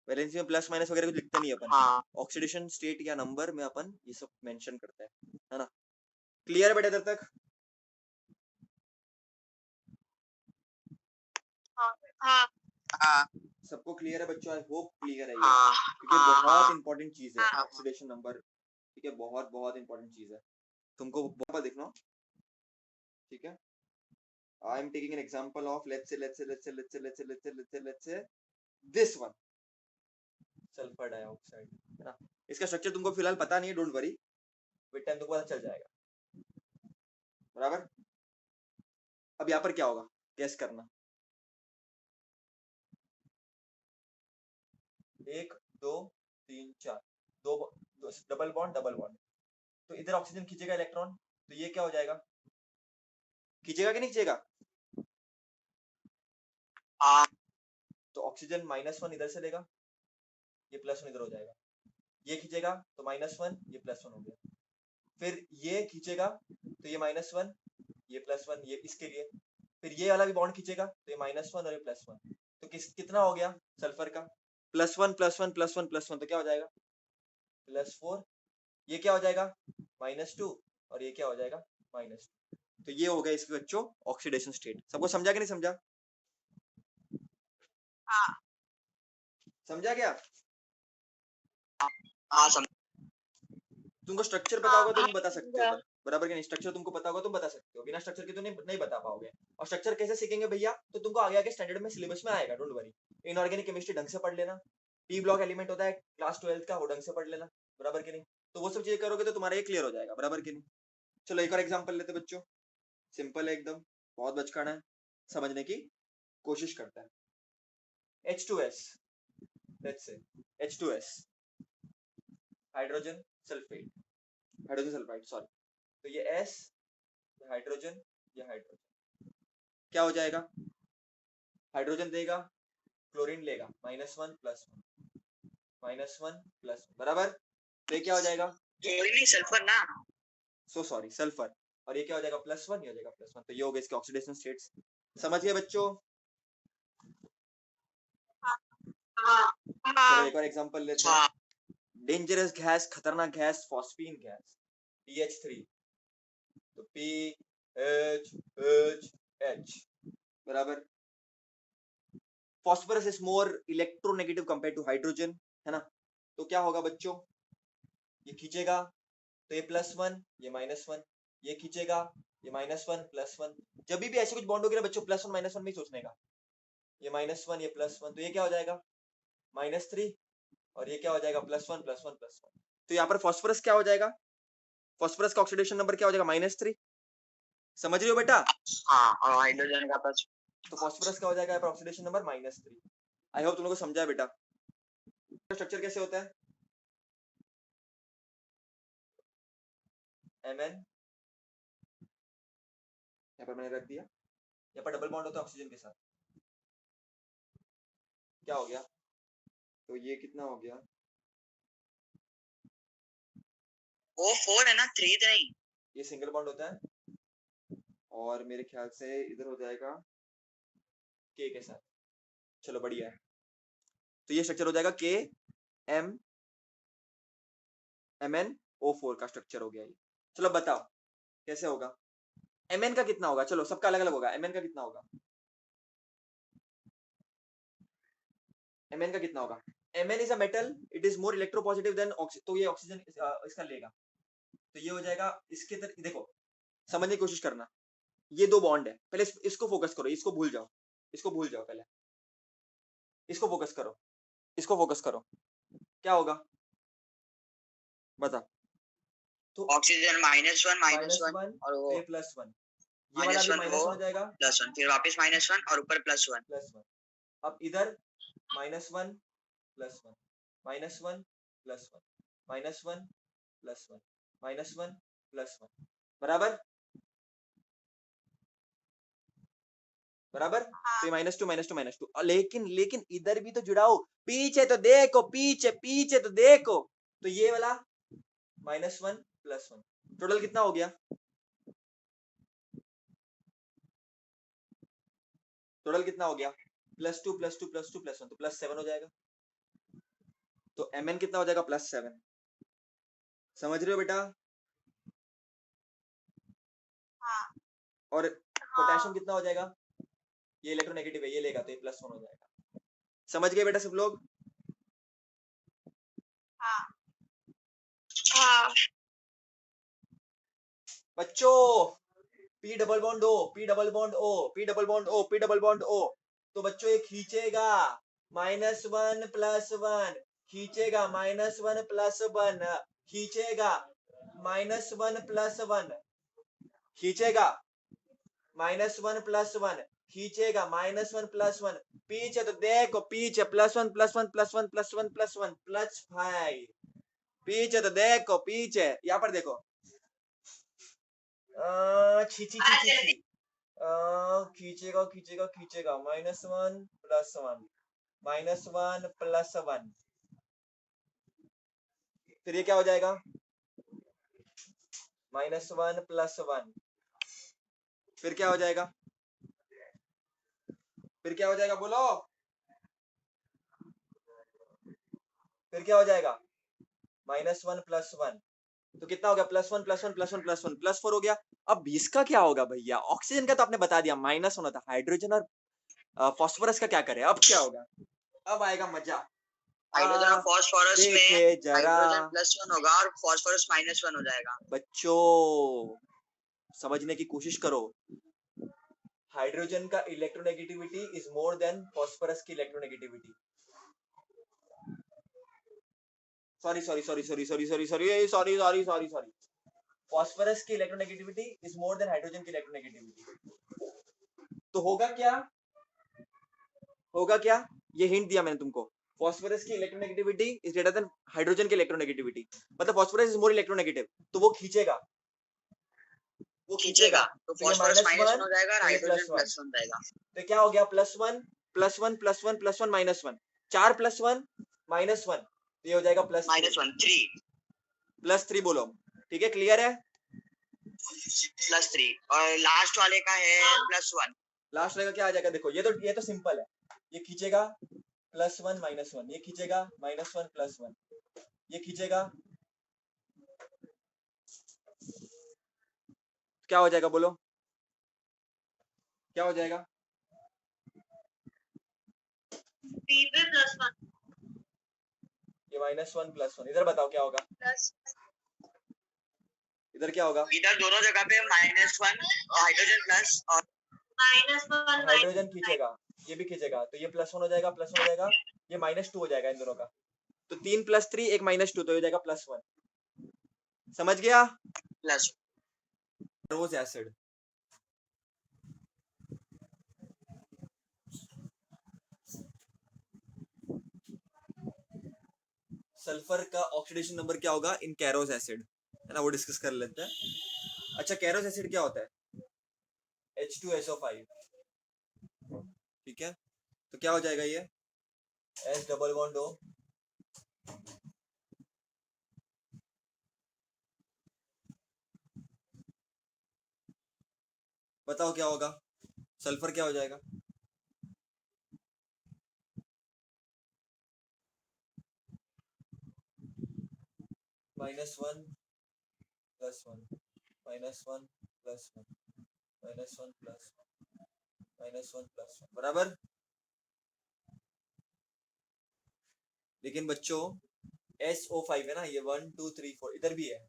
वैलेंसी में प्लस माइनस वगैरह कुछ लिखते नहीं अपन। हाँ, ऑक्सीडेशन स्टेट या नंबर में अपन ये सब मेंशन करते हैं, है ना? क्लियर है बेटा इधर तक? हाँ, हाँ, सबको क्लियर है बच्चों? आई होप क्लियर है ये, हाँ, क्योंकि हाँ, बहुत हाँ, इंपॉर्टेंट चीज है ऑक्सीडेशन नंबर। ठीक है, बहुत बहुत इंपॉर्टेंट चीज है, तुमको बहुत देखना। ठीक है, I am taking an example of let's say this one, sulphur dioxide, है ना? इसका स्ट्रक्चर तुमको फिलहाल पता नहीं है, डोंट वरी, विद टाइम तुमको पता चल जाएगा, बराबर। अब यहाँ पर क्या होगा, गेस करना। 1 2 3 4, दो डबल बॉन्ड डबल बॉन्ड। तो इधर ऑक्सीजन खींचेगा इलेक्ट्रॉन, तो ये क्या हो जाएगा? खींचेगा कि नहीं खींचेगा? हाँ, तो ऑक्सीजन -1 इधर से लेगा, ये +1 इधर हो जाएगा। ये खींचेगा तो -1, ये +1 हो गया। फिर ये खींचेगा तो ये -1, ये +1, ये इसके लिए। फिर ये वाला भी बॉन्ड खींचेगा तो ये -1 और ये +1। तो कितना हो गया सल्फर का? +1 +1 +1 +1, तो क्या हो जाएगा? +4। ये क्या हो जाएगा? -2, और ये क्या हो जाएगा? -2। तो ये हो गया इसके बच्चों ऑक्सीडेशन स्टेट। सबको समझा कि नहीं समझा? हाँ, समझा क्या? हाँ, तुमको स्ट्रक्चर पता होगा तो तुम बता सकते हो, बराबर कि नहीं? स्ट्रक्चर तुमको पता होगा तुम बता सकते हो, बिना स्ट्रक्चर के तो नहीं बता पाओगे। और स्ट्रक्चर कैसे सीखेंगे भैया? तो तुमको आगे आगे स्टैंडर्ड में सिलेबस में आएगा, डोंट वरी। इनऑर्गेनिक केमिस्ट्री ढंग से पढ़ लेना, पी ब्लॉक एलिमेंट होता है क्लास 12 का, वो ढंग से पढ़ लेना, बराबर कि नहीं? तो वो सब चीजें करोगे तो तुम्हारा ये क्लियर हो जाएगा, बराबर कि नहीं? चलो एक और एग्जाम्पल लेते बच्चों, सिंपल है एकदम, बहुत बचकाना है, समझने की कोशिश करता है। H2S, let's say H2S, hydrogen sulphate, hydrogen sulphide sorry. तो ये S, हाइड्रोजन, ये हाइड्रोजन, क्या हो जाएगा? हाइड्रोजन देगा, क्लोरीन लेगा, -1 +1, -1 +1, बराबर। तो ये क्या हो जाएगा? क्लोरीन नहीं, सल्फर ना। So sorry, sulphur. और ये क्या हो जाएगा? +1, ये हो जाएगा +1। तो ये हो गए इसके ऑक्सीडेशन स्टेट्स। समझ गए बच्चों? हाँ, चलो हाँ, एक और एग्जांपल लेते हैं। डेंजरस गैस, खतरनाक गैस, फॉस्फीन गैस, PH3। तो PHH, बराबर। Phosphorus is more electronegative compare to hydrogen, है ना? तो क्या होगा बच्चों? ये खींचेगा तो ये +1, ये -1, ये खींचेगा, ये -1 +1। जब भी ऐसे कुछ बॉन्ड होगी ना बच्चों, +1 -1 में ही सोचने का। ये -1, ये +1, तो ये क्या हो जाएगा? -3, और ये क्या हो जाएगा? +1 +1 +1। तो यहाँ पर फॉस्फोरस क्या हो जाएगा? फॉस्फोरस का ऑक्सीडेशन नंबर क्या हो जाएगा? -3। समझ रहे हो बेटा? हाँ, और हाइड्रोजन का पास। तो फॉस्फोरस का हो जाएगा यहाँ पर ऑक्सीडेशन नंबर -3। आई होप तुम लोगों को समझा है बेटा। स्ट्रक्चर कैसे होता है? Mn, यहाँ पर मैंने रख दिया, यहाँ पर डबल बॉन्ड होता है ऑक्सीजन के साथ, क्या हो गया, तो ये कितना हो गया, O4 है ना, 3 नहीं। ये सिंगल बॉन्ड होता है और मेरे ख्याल से इधर हो जाएगा के साथ। चलो बढ़िया है, तो ये स्ट्रक्चर हो जाएगा के एम MnO4 का स्ट्रक्चर हो गया ये। चलो बताओ कैसे होगा, Mn का कितना होगा, चलो सबका अलग अलग होगा, Mn का कितना होगा, Mn का कितना होगा, Mn is a metal, it is more electropositive than तो ये ऑक्सीजन इसका लेगा, तो ये हो जाएगा इसके तरह। देखो समझने की कोशिश करना, ये दो बॉन्ड है, पहले इसको फोकस करो, इसको भूल जाओ, इसको भूल जाओ, पहले इसको फोकस करो, इसको फोकस करो, क्या होगा बता, तो ऑक्सीजन -1 -1 -1 और वो ये +1, ये वाला भी -1 वो -1 हो जाएगा, +1, फिर वापस -1 और ऊपर +1। +1, अब इधर -1 +1 -1 +1 +1 -1 +1 बराबर बराबर, तो ये -2 लेकिन लेकिन इधर भी तो जुड़ाओ, पीछे तो देखो, पीछे पीछे तो देखो, तो ये वाला -1 +1 टोटल कितना हो गया, टोटल कितना हो गया, +2 +2 +2 +1 तो +7 हो जाएगा, तो Mn कितना हो जाएगा, +7, समझ रहे हो बेटा, और पोटेशियम कितना हो जाएगा, ये इलेक्ट्रोनेगेटिव है, ये लेगा तो ये +1 हो जाएगा, समझ गए बेटा सब लोग, बच्चों P double bond O, P double bond O, P double bond O, P double bond O, तो बच्चों ये खींचेगा -1 +1, खींचेगा -1 +1, खींचेगा -1 +1, खींचेगा -1 +1, खींचेगा -1 +1, पीछे तो देखो, पीछे +1 +1 +1 +1 +1 +5, पीछे तो देखो, पीछे यहाँ पर देखो, छी छी छी छी छी, खींचेगा खींचेगा खींचेगा -1 +1 -1 +1, फिर ये क्या हो जाएगा, -1 +1, फिर क्या हो जाएगा, फिर क्या हो जाएगा बोलो, फिर क्या हो जाएगा, -1 +1, तो कितना हो गया, +1 +1 +1 +1 +4 हो गया। अब इसका क्या होगा भैया, ऑक्सीजन का तो आपने बता दिया माइनस होना था, हाइड्रोजन और फास्फोरस का क्या करें, अब क्या होगा, अब आएगा मजा, हाइड्रोजन और फास्फोरस में देखे जरा हाइड्रोजन +1 होगा और फास्फोरस -1 हो जाएगा। बच्चों समझने की कोशिश करो, हाइड्रोजन का electronegativity is more than phosphorus की electronegativity, sorry sorry sorry sorry sorry sorry sorry sorry sorry sorry sorry phosphorus की electronegativity is more than hydrogen की इलेक्ट्रोनेगेटिविटी, तो होगा क्या, होगा क्या, ये हिंट दिया मैंने तुमको, फास्फोरस की electronegativity is greater than hydrogen की इलेक्ट्रोनेगेटिविटी, मतलब फास्फोरस इज मोर इलेक्ट्रोनेगेटिव, तो वो खींचेगा, वो खींचेगा, तो तो ये फास्फोरस -1 -1 हो जाएगा और तो ये हाइड्रोजन +1, +1 जाएगा। तो क्या हो गया, +1 +1 +1 +1 -1, 4 +1 -1, तो ये हो जाएगा +3 -1 3 +3 बोलो, ठीक है, क्लियर है, +3 और लास्ट वाले का है +1। लास्ट रहेगा क्या आ जाएगा, देखो ये तो सिंपल है, ये खींचेगा +1 -1, ये खींचेगा -1 +1, ये खींचेगा, क्या हो जाएगा बोलो, क्या हो जाएगा, ये -1 +1, इधर बताओ क्या होगा, इधर क्या होगा, इधर दोनों जगह पे -1 हाइड्रोजन प्लस और हाइड्रोजन खींचेगा, ये भी खींचेगा, तो ये +1 हो जाएगा, +1 हो जाएगा, ये -2 हो जाएगा इन दोनों का, तो 3 + 3 एक -2 तो हो जाएगा +1, समझ गया, प्लस रोज एसिड, सल्फर का ऑक्सीडेशन नंबर क्या होगा इन कैरोस एसिड, है ना, वो डिस्कस कर लेते हैं। अच्छा, कैरोस एसिड क्या होता है? H2SO5, ठीक है। तो क्या हो जाएगा ये? H डबल बॉन्ड O, बताओ क्या होगा? सल्फर क्या हो जाएगा? -1 +1 -1 +1 -1 +1 -1 +1, बराबर। लेकिन बच्चों SO5 है ना, ये 1 2 3 4 इधर भी है,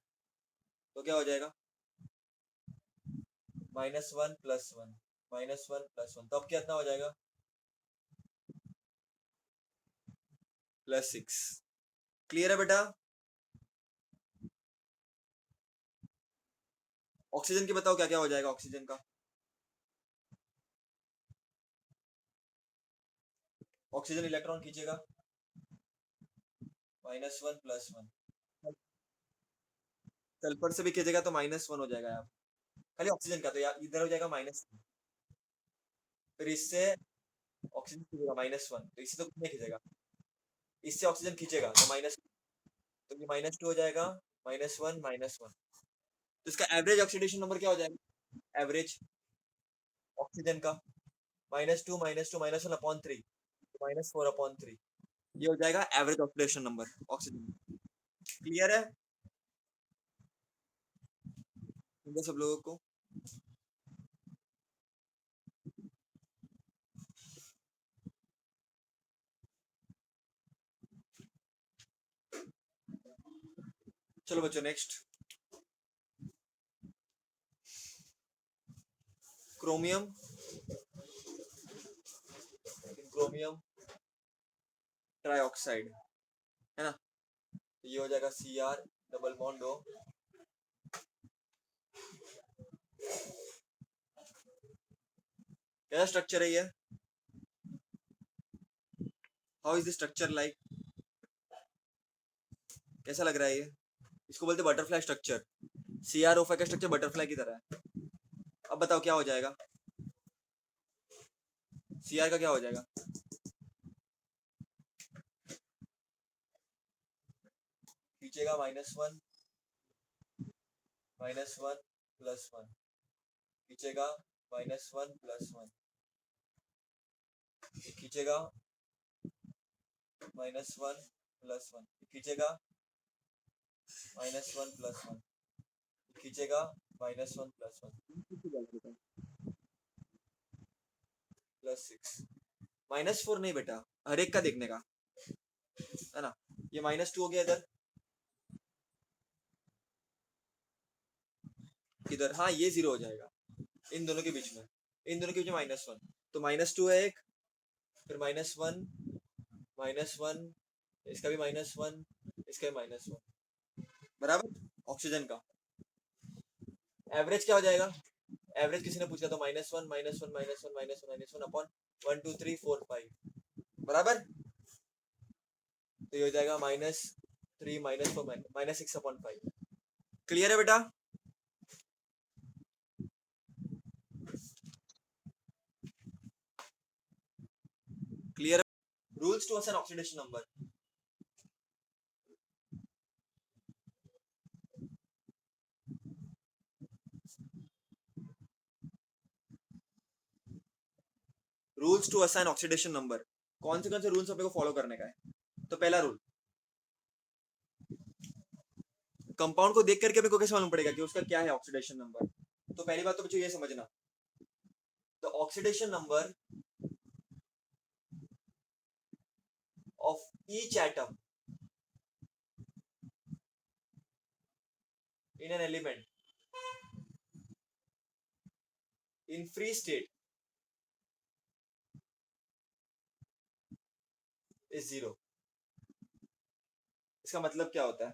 तो क्या हो जाएगा? -1 +1 -1 +1, तो अब कितना हो जाएगा? +6। क्लियर है बेटा? ऑक्सीजन की बताओ क्या क्या हो जाएगा ऑक्सीजन का? ऑक्सीजन इलेक्ट्रॉन खींचेगा -1 +1, सल्फर से भी खींचेगा तो -1 हो जाएगा यार, खाली ऑक्सीजन का तो यार इधर हो जाएगा -, फिर इससे ऑक्सीजन खींचेगा -1, तो इससे तो कुछ नहीं खींचेगा, इससे ऑक्सीजन खींचेगा तो माइनस, तो ये -2 हो जाएगा, -1 -1, तो इसका एवरेज ऑक्सीडेशन नंबर क्या हो जाएगा? एवरेज ऑक्सीजन का -2 -2 -1/3, -4/3, ये हो जाएगा average oxidation number oxygen. Clear है सब लोगों को? चलो बच्चों नेक्स्ट, क्रोमियम, क्रोमियम ट्राइऑक्साइड, है ना, ये हो जाएगा Cr डबल बॉन्ड O, कैसा स्ट्रक्चर है ये? How is the structure like? कैसा लग रहा है ये? इसको बोलते हैं बटरफ्लाई स्ट्रक्चर। CrO5 का स्ट्रक्चर बटरफ्लाई की तरह है। अब बताओ क्या हो जाएगा? Cr का क्या हो जाएगा? खींचेगा -1 -1 +1, खींचेगा -1 +1, खींचेगा -1 +1, खींचेगा -1 +1, खींचेगा -1 +1, +6, -4 नहीं बेटा, हर एक का देखने का, है ना। ये -2 हो गया इधर, इधर, हाँ ये 0 हो जाएगा इन दोनों के बीच में, इन दोनों के बीच में -1, तो -2 है एक, फिर -1 -1, इसका भी -1, इसका भी -1, बराबर। ऑक्सीजन का एवरेज क्या हो जाएगा? एवरेज किसी ने पूछा तो -1 -1 -1 -1 अपॉन 1 2 3 4 5, बराबर। तो ये हो जाएगा -3 -4 -6/5। क्लियर है बेटा? क्लियर है? Rules to assign oxidation number, rules to assign oxidation number, कौन से रूल्स अपने को फॉलो करने का है? तो पहला रूल, कंपाउंड को देख करके अपने को कैसे मालूम पड़ेगा कि उसका क्या है ऑक्सीडेशन नंबर? तो पहली बात तो बच्चों ये समझना, the oxidation number of each atom in an element in free state is 0। इसका मतलब क्या होता है?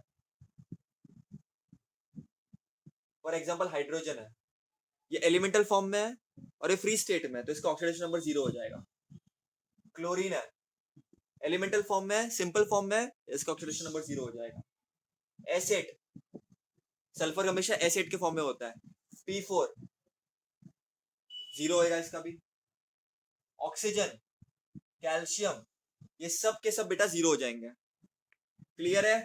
फॉर एग्जाम्पल हाइड्रोजन है, ये एलिमेंटल फॉर्म में है और ये फ्री स्टेट में है, तो इसका ऑक्सीडेशन नंबर 0 हो जाएगा। क्लोरीन है, एलिमेंटल फॉर्म में है, सिंपल फॉर्म में है, इसका ऑक्सीडेशन नंबर 0 हो जाएगा। एसिड सल्फर हमेशा एसिड के फॉर्म में होता है। P4 जीरो होएगा इसका भी। ऑक्सीजन, कैल्शियम, ये सब के सब बेटा जीरो हो जाएंगे। क्लियर है?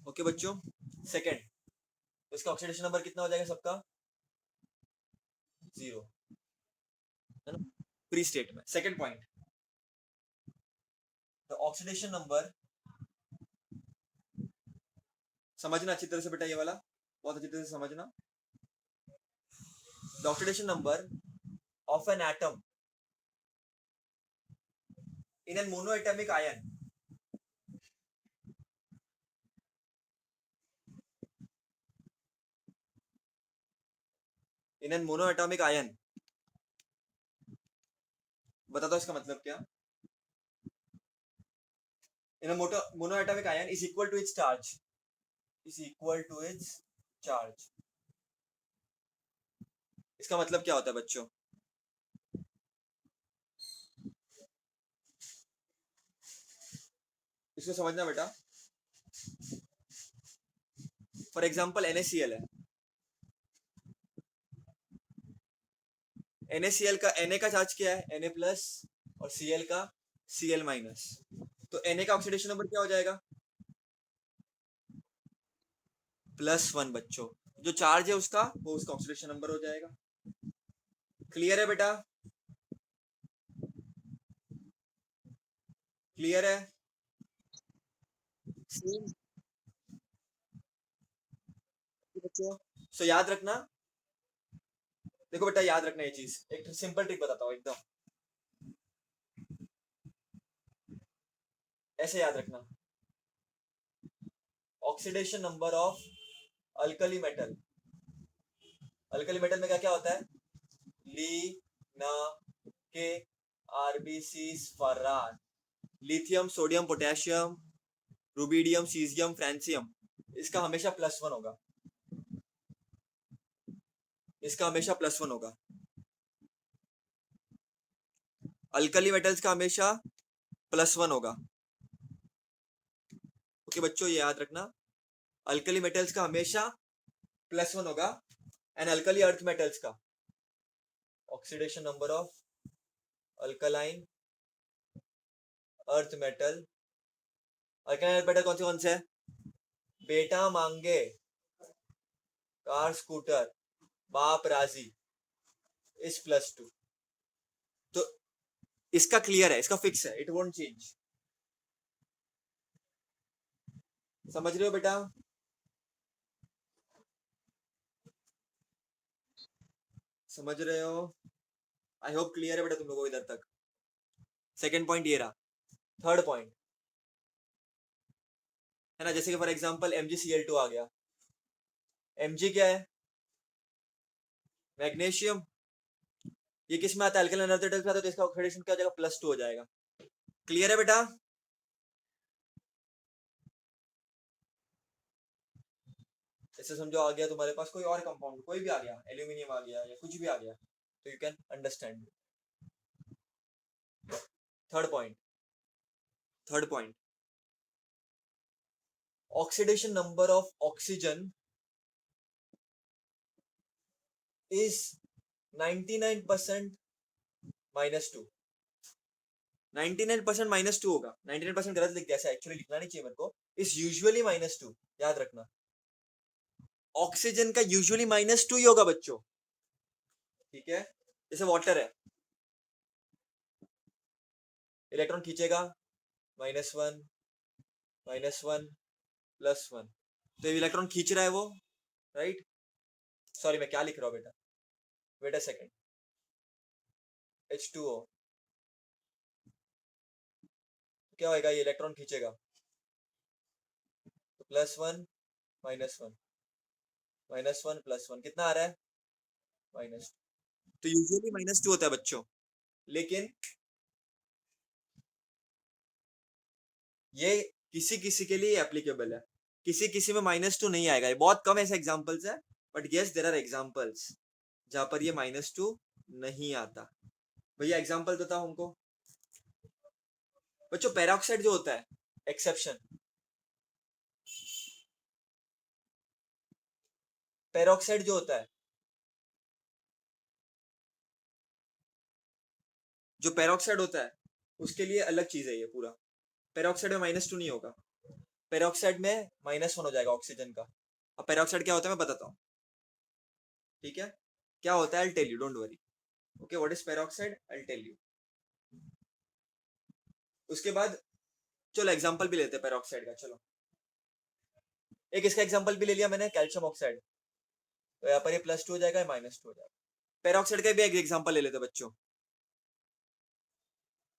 ओके बच्चों, सेकंड, तो इसका ऑक्सीडेशन नंबर कितना हो जाएगा सबका? जीरो, है ना, प्री स्टेट में। Second point, the oxidation number, समझना अच्छी तरह से बेटा, ये वाला बहुत अच्छी तरह से समझना। The oxidation number of an atom in an monoatomic ion in an monoatomic ion, बता दो इसका मतलब क्या? In monoatomic ion is equal to its charge, is equal to its charge. इसका मतलब क्या होता है बच्चों? इसको समझना बेटा। फॉर एग्जांपल NaCl है, NaCl का Na का चार्ज क्या है? Na प्लस, और Cl का Cl माइनस। तो Na का ऑक्सीडेशन नंबर क्या हो जाएगा? +1 बच्चों। जो चार्ज है उसका, वो उसका ऑक्सीडेशन नंबर हो जाएगा। क्लियर है बेटा? क्लियर है? बच्चों सो याद रखना, देखो बेटा याद रखना ये चीज, एक सिंपल ट्रिक बताता हूँ एकदम, ऐसे याद रखना। Oxidation number of alkali metal, alkali metal में क्या क्या होता है? ली, ना, के, आरबीसी, फरान, lithium, sodium, potassium, rubidium, caesium, francium, इसका हमेशा +1 होगा, इसका हमेशा +1 होगा। अल्कली मेटल्स का हमेशा +1 होगा। ओके बच्चों, ये याद रखना, अल्कली मेटल्स का हमेशा +1 होगा। एंड अल्कली अर्थ मेटल्स का oxidation number of alkaline earth metal, alkaline earth metal कौन से है? बेटा मांगे, कार स्कूटर, बाप राजी, इस +2। तो इसका क्लियर है, इसका फिक्स है, इट वोंट चेंज। समझ रहे हो बेटा? समझ रहे हो? आई होप क्लियर है बेटा तुम लोगों को इधर तक। सेकंड पॉइंट ये रहा। थर्ड पॉइंट है ना, जैसे कि फॉर एग्जांपल MgCl2 आ गया। Mg क्या है? मैग्नीशियम। ये किस में आता है? अल्कलाइन अर्थ मेटल्स में आता है, तो इसका ऑक्सीडेशन क्या हो जाएगा? +2 हो जाएगा। क्लियर है बेटा? ऐसे समझो, आ गया तुम्हारे पास कोई और कंपाउंड, कोई भी आ गया, एल्यूमिनियम आ गया या कुछ भी आ गया, तो you can understand. Third point, third point, oxidation number of oxygen is 99% -2। 99% -2 होगा। 99% गलत लिख दिया, ऐसा एक्चुअली लिखना नहीं चाहिए मेरे को। इज यूजुअली -2, याद रखना। ऑक्सीजन का यूजुअली -2 ही होगा बच्चों, ठीक है? जैसे वाटर है, इलेक्ट्रॉन खींचेगा, -1, -1, +1, तो ये इलेक्ट्रॉन खींच रहा है वो, राइट? सॉरी मैं क्या लिख रहा हूँ बेटा, वेट अ सेकंड। H2O, क्या होएगा? ये इलेक्ट्रॉन खींचेगा, तो +1, -1, -1, +1, कितना आ रहा है? -2। तो यूजुअली -2 होता है बच्चों, लेकिन ये किसी किसी के लिए एप्लीकेबल है, किसी किसी में -2 नहीं आएगा। ये बहुत कम ऐसे एग्जांपल्स है, but yes there are examples जहां पर ये -2 नहीं आता। भैया एग्जांपल बताओ हमको। बच्चों पेरोक्साइड जो होता है, एक्सेप्शन, पेरोक्साइड जो होता है, जो पेरोक्साइड होता है उसके लिए अलग चीज है ये पूरा। पेरोक्साइड में -2 नहीं होगा, पेरोक्साइड में -1 हो जाएगा ऑक्सीजन का। अब पेरोक्साइड क्या होता है मैं बताता हूँ, ठीक है? क्या होता है, I tell you, don't worry. Okay, what is peroxide, I tell you. उसके बाद चलो एग्जांपल भी लेते हैं पेरोक्साइड का। चलो एक इसका एग्जांपल भी ले लिया मैंने, कैल्शियम ऑक्साइड। तो यहाँ पर ये +2 हो जाएगा, -2 हो जाएगा। पेरोक्साइड का भी एक एग्जांपल ले लेते हैं बच्चों,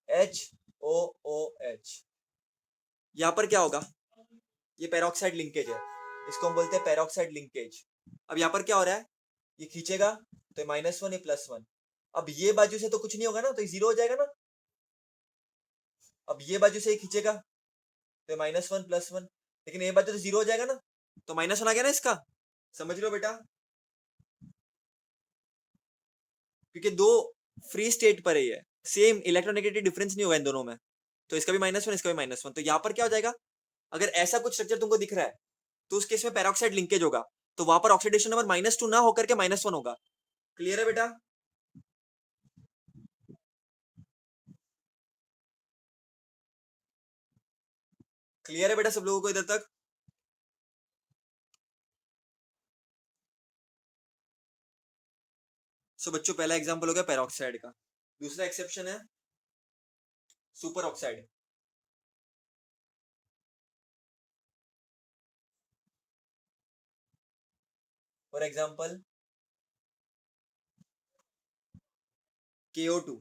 HOOH। यहाँ पर क्या होगा, ये पेरोक्साइड लिंकेज है, इसको हम बोलते हैं पेरोक्साइड लिंकेज। अब यहाँ पर क्या हो रहा है, ये खींचेगा तो -1 ये +1। अब ये बाजू से तो कुछ नहीं होगा ना, तो ये 0 हो जाएगा ना। अब ये बाजू से ये खींचेगा तो -1 +1, लेकिन ये बाजू तो 0 हो जाएगा ना, तो -1 आ गया ना इसका। समझ लो बेटा, क्योंकि दो फ्री स्टेट पर है, सेम इलेक्ट्रोनेगेटिव डिफरेंस नहीं होगा इन दोनों में, तो इसका भी -1 इसका भी -1। तो यहाँ पर क्या हो जाएगा, अगर ऐसा कुछ स्ट्रक्चर तुमको दिख रहा है तो उस केस में पेरोक्साइड लिंकेज होगा, तो वहां पर ऑक्सीडेशन नंबर -2 ना होकर के -1 होगा। क्लियर है बेटा? क्लियर है बेटा सब लोगों को इधर तक? सो बच्चों पहला एग्जांपल हो गया पेरोक्साइड का। दूसरा एक्सेप्शन है super oxide. For example KO2।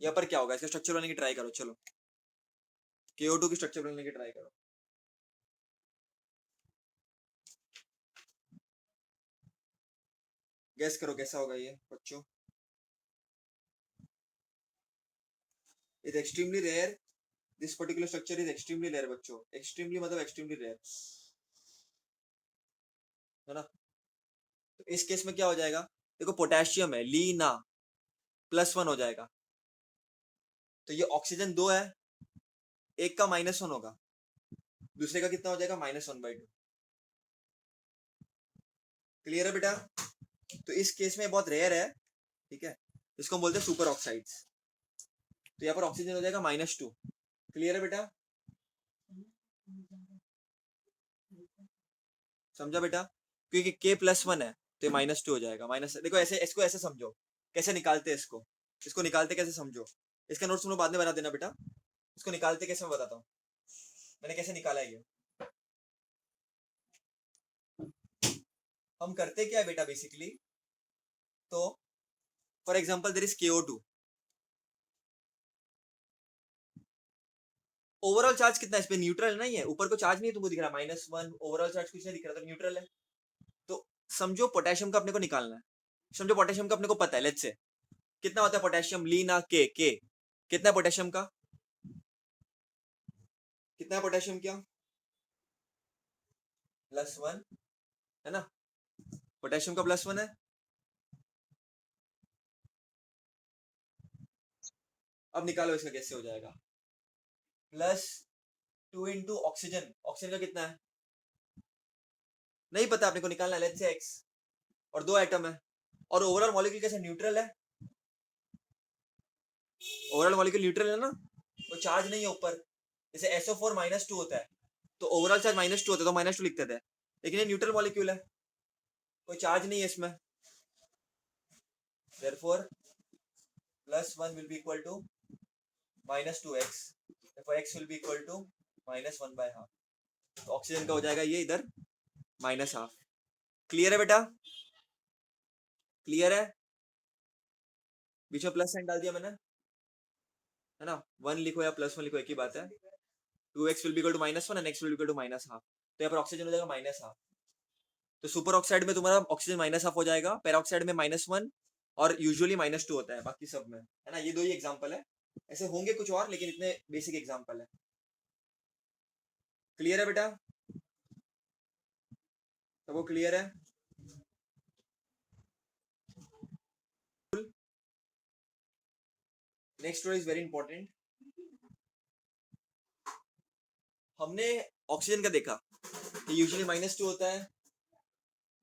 यहाँ पर क्या होगा, इसका स्ट्रक्चर बनाने की ट्राई करो। चलो KO2 की स्ट्रक्चर बनाने की ट्राई करो। गेस करो कैसा होगा ये बच्चों। Is extremely rare, this particular structure is extremely rare बच्चों। एक्सट्रीमली मतलब एक्सट्रीमली रेयर, है ना? तो इस केस में क्या हो जाएगा, देखो पोटेशियम है, लीना, +1 हो जाएगा। तो ये ऑक्सीजन 2 है, एक का -1 होगा, दूसरे का कितना हो जाएगा, -1/2। क्लियर है बेटा? तो इस केस में बहुत रेयर है, ठीक है, इसको हम बोलते हैं सुपर ऑक्साइड्स। तो यहाँ पर ऑक्सीजन हो जाएगा -2। क्लियर है बेटा? समझा बेटा? क्योंकि K+1 है तो ये -2 हो जाएगा। माइनस, देखो ऐसे, इसको ऐसे समझो कैसे निकालते हैं इसको, इसको निकालते कैसे समझो। इसका नोट्स तुम लोग बाद में बना देना बेटा, इसको निकालते कैसे मैं बताता हूँ, मैंने कैसे निकाला है ये। हम करते क्या है बेटा बेसिकली, तो for example there is KO2। Overall charge कितना है इस पे, न्यूट्रल नहीं है, ऊपर को चार्ज नहीं है तुमको दिख रहा -1, ओवरऑल चार्ज कुछ नहीं दिख रहा, तो न्यूट्रल है। तो समझो पोटेशियम का अपने को निकालना है, समझो पोटेशियम का अपने को पता है, लेट्स से कितना होता है पोटेशियम, लीना के कितना है पोटेशियम का, कितना है पोटेशियम क्या, +1, है ना? पोटेशियम का +1 है। अब निकालो इसका कैसे हो जाएगा, +2 इंटू ऑक्सीजन, ऑक्सीजन का कितना है नहीं पता, अपने को निकालना है, लेट्स से X, और 2 एटम है, और ओवरऑल मॉलिक्यूल कैसे, न्यूट्रल है। ओवरऑल मॉलिक्यूल न्यूट्रल है ना, तो चार्ज नहीं है ऊपर, जैसे SO4 -2 होता है, तो ओवरऑल चार्ज -2 होता है, तो -2 लिखते थे, लेकिन ये न्यूट्रल मॉलिक्यूल है, कोई चार्ज नहीं है इसमें, therefore +1 will be equal to -2x, therefore x will be equal to -1/2। तो ऑक्सीजन का हो जाएगा ये इधर -1/2। क्लियर है बेटा? क्लियर है? बीच में प्लस साइन डाल दिया मैंने, है ना? 1 लिखो या +1 लिखो, एक ही बात है। 2x will be equal to -1 and x will be equal to -1/2, तो यहाँ पर ऑक्सीजन हो जाएगा -1/2। तो सुपर ऑक्साइड में तुम्हारा ऑक्सीजन -1/2 हो जाएगा, पेरोक्साइड में -1, और यूजुअली -2 होता है बाकी सब में, है ना? ये दो ही एग्जांपल है, ऐसे होंगे कुछ और, लेकिन इतने बेसिक एग्जांपल है। क्लियर है बेटा? सबको क्लियर है? Next row is very important. हमने ऑक्सीजन का देखा कि यूजुअली -2 होता है,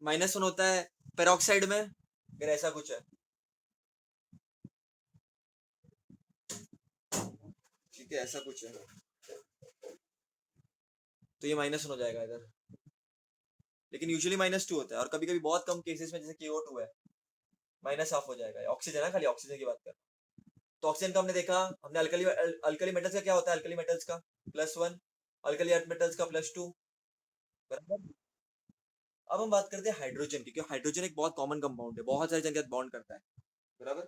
-1 होता है पेरोक्साइड में. अगर ऐसा कुछ है, ठीक है, ऐसा कुछ है तो ये -1 हो जाएगा इधर. लेकिन यूजुअली -2 होता है, और कभी कभी बहुत कम केसेस में जैसे KO2 है -1/2 हो जाएगा. ऑक्सीजन है, खाली ऑक्सीजन की बात कर. तो ऑक्सीजन का हमने देखा, हमने अल्कली मेटल्स का क्या होता है, अल्कली मेटल्स का +1, अल्कली अर्थ मेटल्स का +2. बराबर. अब हम बात करते हैं हाइड्रोजन की, क्योंकि हाइड्रोजन एक बहुत कॉमन कंपाउंड है, बहुत सारी जगह बॉन्ड करता है. बराबर.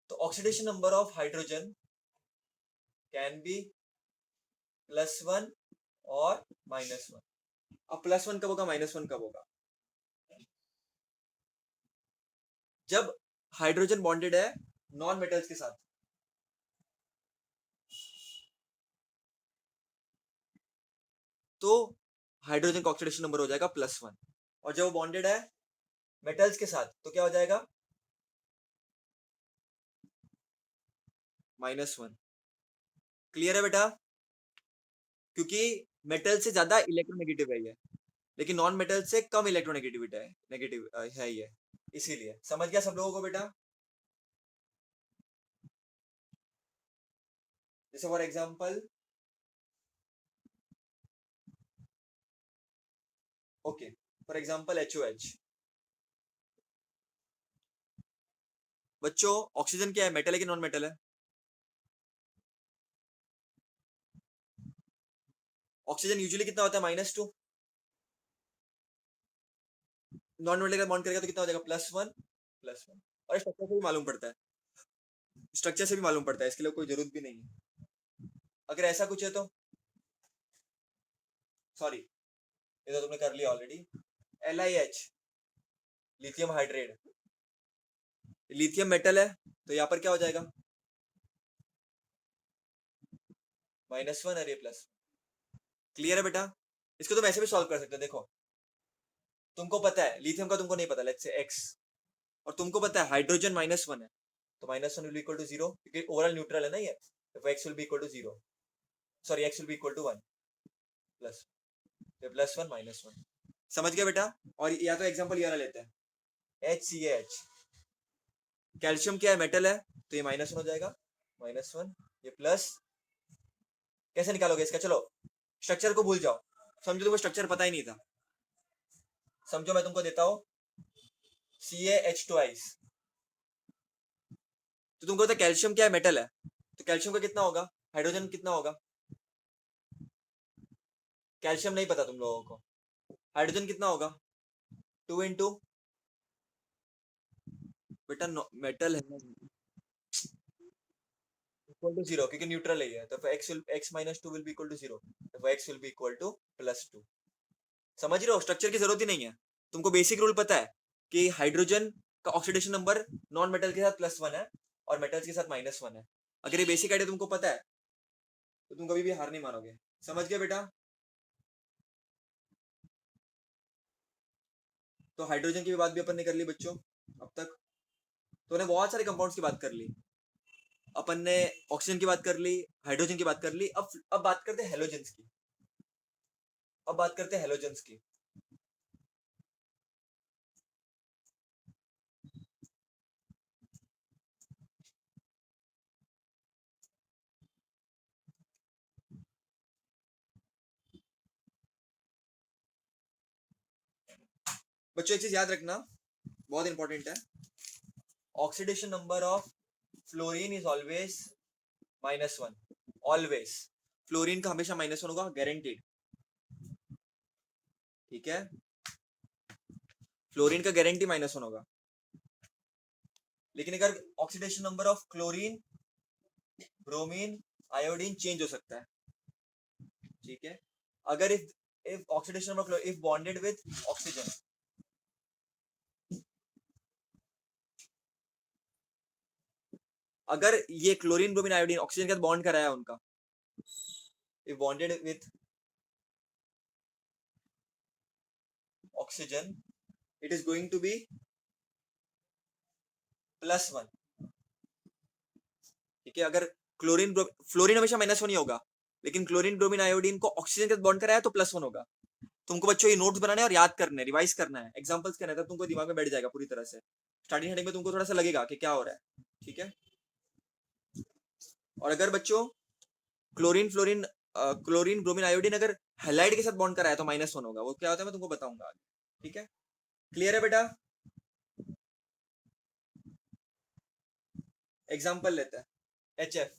तो oxidation number of hydrogen can be +1 और -1. अब +1 कब होगा, -1 कब होगा? जब हाइड्रोजन बॉन्डेड है नॉन मेटल्स के साथ. तो हाइड्रोजन का ऑक्सीडेशन नंबर हो जाएगा +1. और जब वो बॉन्डेड है मेटल्स के साथ तो क्या हो जाएगा, -1. क्लियर है बेटा? क्योंकि मेटल से ज्यादा इलेक्ट्रोनेगेटिव है ये, लेकिन नॉन मेटल से कम इलेक्ट्रोनेगेटिविटी है, नेगेटिव है ये. इसीलिए समझ गया सब लोगों को बेटा? जैसे for example, okay, for example HOH. बच्चों, ऑक्सीजन क्या है, मेटल है कि नॉन मेटल है? ऑक्सीजन यूजुअली कितना होता है, -2. नॉन मेटल का बॉन्ड करेगा तो कितना हो जाएगा, +1 +1. और स्ट्रक्चर से भी मालूम पड़ता है, स्ट्रक्चर से भी मालूम पड़ता है, इसके लिए कोई जरूरत भी नहीं है. अगर ऐसा कुछ है तो, सॉरी ये तो तुमने कर लिया already. LiH, lithium hydrate. Lithium metal है तो यहाँ पर क्या हो जाएगा, -1 और ये +. क्लियर है बेटा? इसको तुम ऐसे भी सॉल्व कर सकते हो. देखो, तुमको पता है लिथियम का, तुमको नहीं पता, लेट्स से X, और तुमको पता है हाइड्रोजन -1 है, तो -1 विल बी इक्वल टू 0, क्योंकि ओवरऑल न्यूट्रल है ना ये. तो X will be equal to 0, sorry X will be equal to 1 plus, +1 -1. समझ गया बेटा? और या तो एग्जांपल ये वाला लेते हैं, HCAH. कैल्शियम क्या है, मेटल है, तो ये -1 हो जाएगा, -1, ये प्लस. कैसे निकालोगे इसका, चलो स्ट्रक्चर को भूल जाओ, समझो तुमको स्ट्रक्चर पता ही नहीं था. समझो मैं तुमको देता हूँ CaH2. तो तुमको पता है कैल्शियम क्या है, मेटल है, तो कैल्शियम का कितना होगा, हाइड्रोजन कितना होगा? कैल्शियम नहीं पता तुम लोगों को, हाइड्रोजन कितना होगा, 2 इंटू, बेटा मेटल है इक्वल टू 0, क्योंकि न्यूट्रल है, तो x -2 will be equal to 0, तो x will be equal to +2. समझ रहे हो? स्ट्रक्चर की जरूरत ही नहीं है, तुमको बेसिक रूल पता है कि हाइड्रोजन का ऑक्सीडेशन नंबर नॉन मेटल के साथ +1 है और मेटल्स के साथ -1 है. अगर ये बेसिक आइडिया तुमको पता है तो तुम कभी भी हार नहीं मानोगे. समझ गए बेटा? तो हाइड्रोजन की भी बात भी अपन ने कर ली बच्चों अब तक. तो उन्हें बहुत सारे कंपाउंड्स की बात कर ली, अपन ने ऑक्सीजन की बात कर ली, हाइड्रोजन की बात कर ली. अब बात करते हैं हेलोजेंस की. अब बात करते हैं हेलोजेंस की. बच्चों एक चीज याद रखना, बहुत इंपॉर्टेंट है. Oxidation number of fluorine is always -1. Always fluorine का हमेशा -1 होगा, गारंटीड. ठीक है, फ्लोरीन का गारंटी -1 होगा. लेकिन अगर oxidation number of chlorine, bromine, iodine change हो सकता है. ठीक है, अगर if oxidation number if bonded with oxygen, अगर ये क्लोरीन, ब्रोमीन, आयोडीन ऑक्सीजन के साथ बॉन्ड कराया है उनका, if bonded with oxygen, it is going to be +1. ठीक है, अगर क्लोरीन फ्लोरीन हमेशा -1 ही होगा, लेकिन क्लोरीन ब्रोमीन आयोडीन को ऑक्सीजन के साथ बॉन्ड कराया तो +1 होगा। तुमको बच्चों ये नोट्स बनाने और याद करने, रिवाइज करना है, एग्जांपल्स करना है, तब तुमको दिमाग में बैठ जाएगा पूरी तरह से। स्टार्टिंग में तुमको थोड़ा सा लगेगा कि क्या हो रहा है, ठीक है। और अगर बच्चों chlorine fluorine chlorine bromine iodine अगर हैलाइड के साथ बॉन्ड कराया तो -1 होगा। वो क्या होता है मैं तुमको बताऊंगा आगे, ठीक है। क्लियर है बेटा? एग्जांपल लेते हैं, HF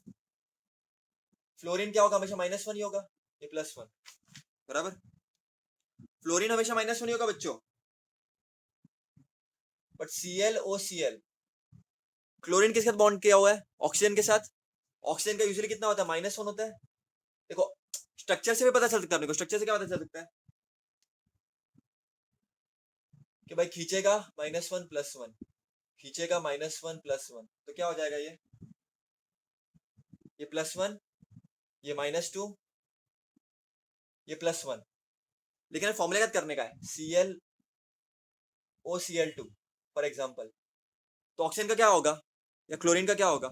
फ्लोरीन क्या होगा, हमेशा -1 ही होगा, ये +1 बराबर। फ्लोरीन हमेशा -1 ही होगा बच्चों, बट ClOCl क्लोरीन किसके साथ बॉन्ड किया हुआ है, ऑक्सीजन के साथ। ऑक्सीजन का यूजुअली कितना होता है, -1 होता है। देखो स्ट्रक्चर से भी पता चल सकता है, स्ट्रक्चर से क्या पता चल सकता है कि भाई खींचेगा -1 +1, खींचेगा -1 +1, तो क्या हो जाएगा ये +1, ये -2, ये +1। लेकिन फॉर्मूला याद करने का है, ClOCl2 फॉर एग्जाम्पल। तो ऑक्सीजन का क्या होगा या क्लोरीन का क्या होगा,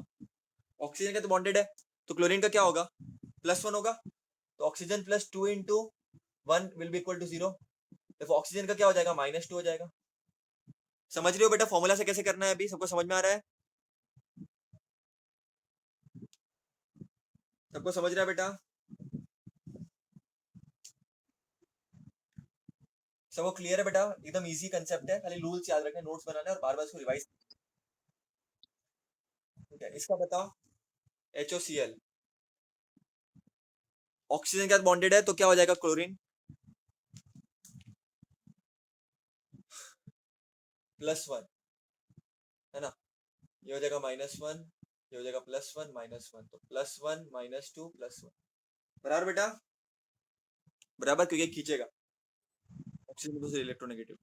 ऑक्सीजन का तो बॉन्डेड है, तो क्लोरीन का क्या होगा, +1 होगा। तो oxygen +2 × 1 will be equal to 0। देखो ऑक्सीजन का क्या हो जाएगा, -2 हो जाएगा। समझ रहे हो बेटा फॉर्मूला से कैसे करना है, अभी सबको समझ में आ रहा है, सबको समझ रहा है बेटा, सबको क्लियर है बेटा? एकदम इजी कंसेप्ट है, खाली रूल्स याद रखने, नोट्स बनाने और बार बार इसको रिवाइज। ठीक है, इसका बताओ HOCl ऑक्सीजन के साथ बॉन्डेड है तो क्या हो जाएगा, क्लोरीन +1 है ना, ये हो जाएगा -1, ये हो जाएगा +1 -1, तो +1 -2 +1 बराबर बेटा, बराबर, क्योंकि खींचेगा ऑक्सीजन दूसरे इलेक्ट्रोनेगेटिव।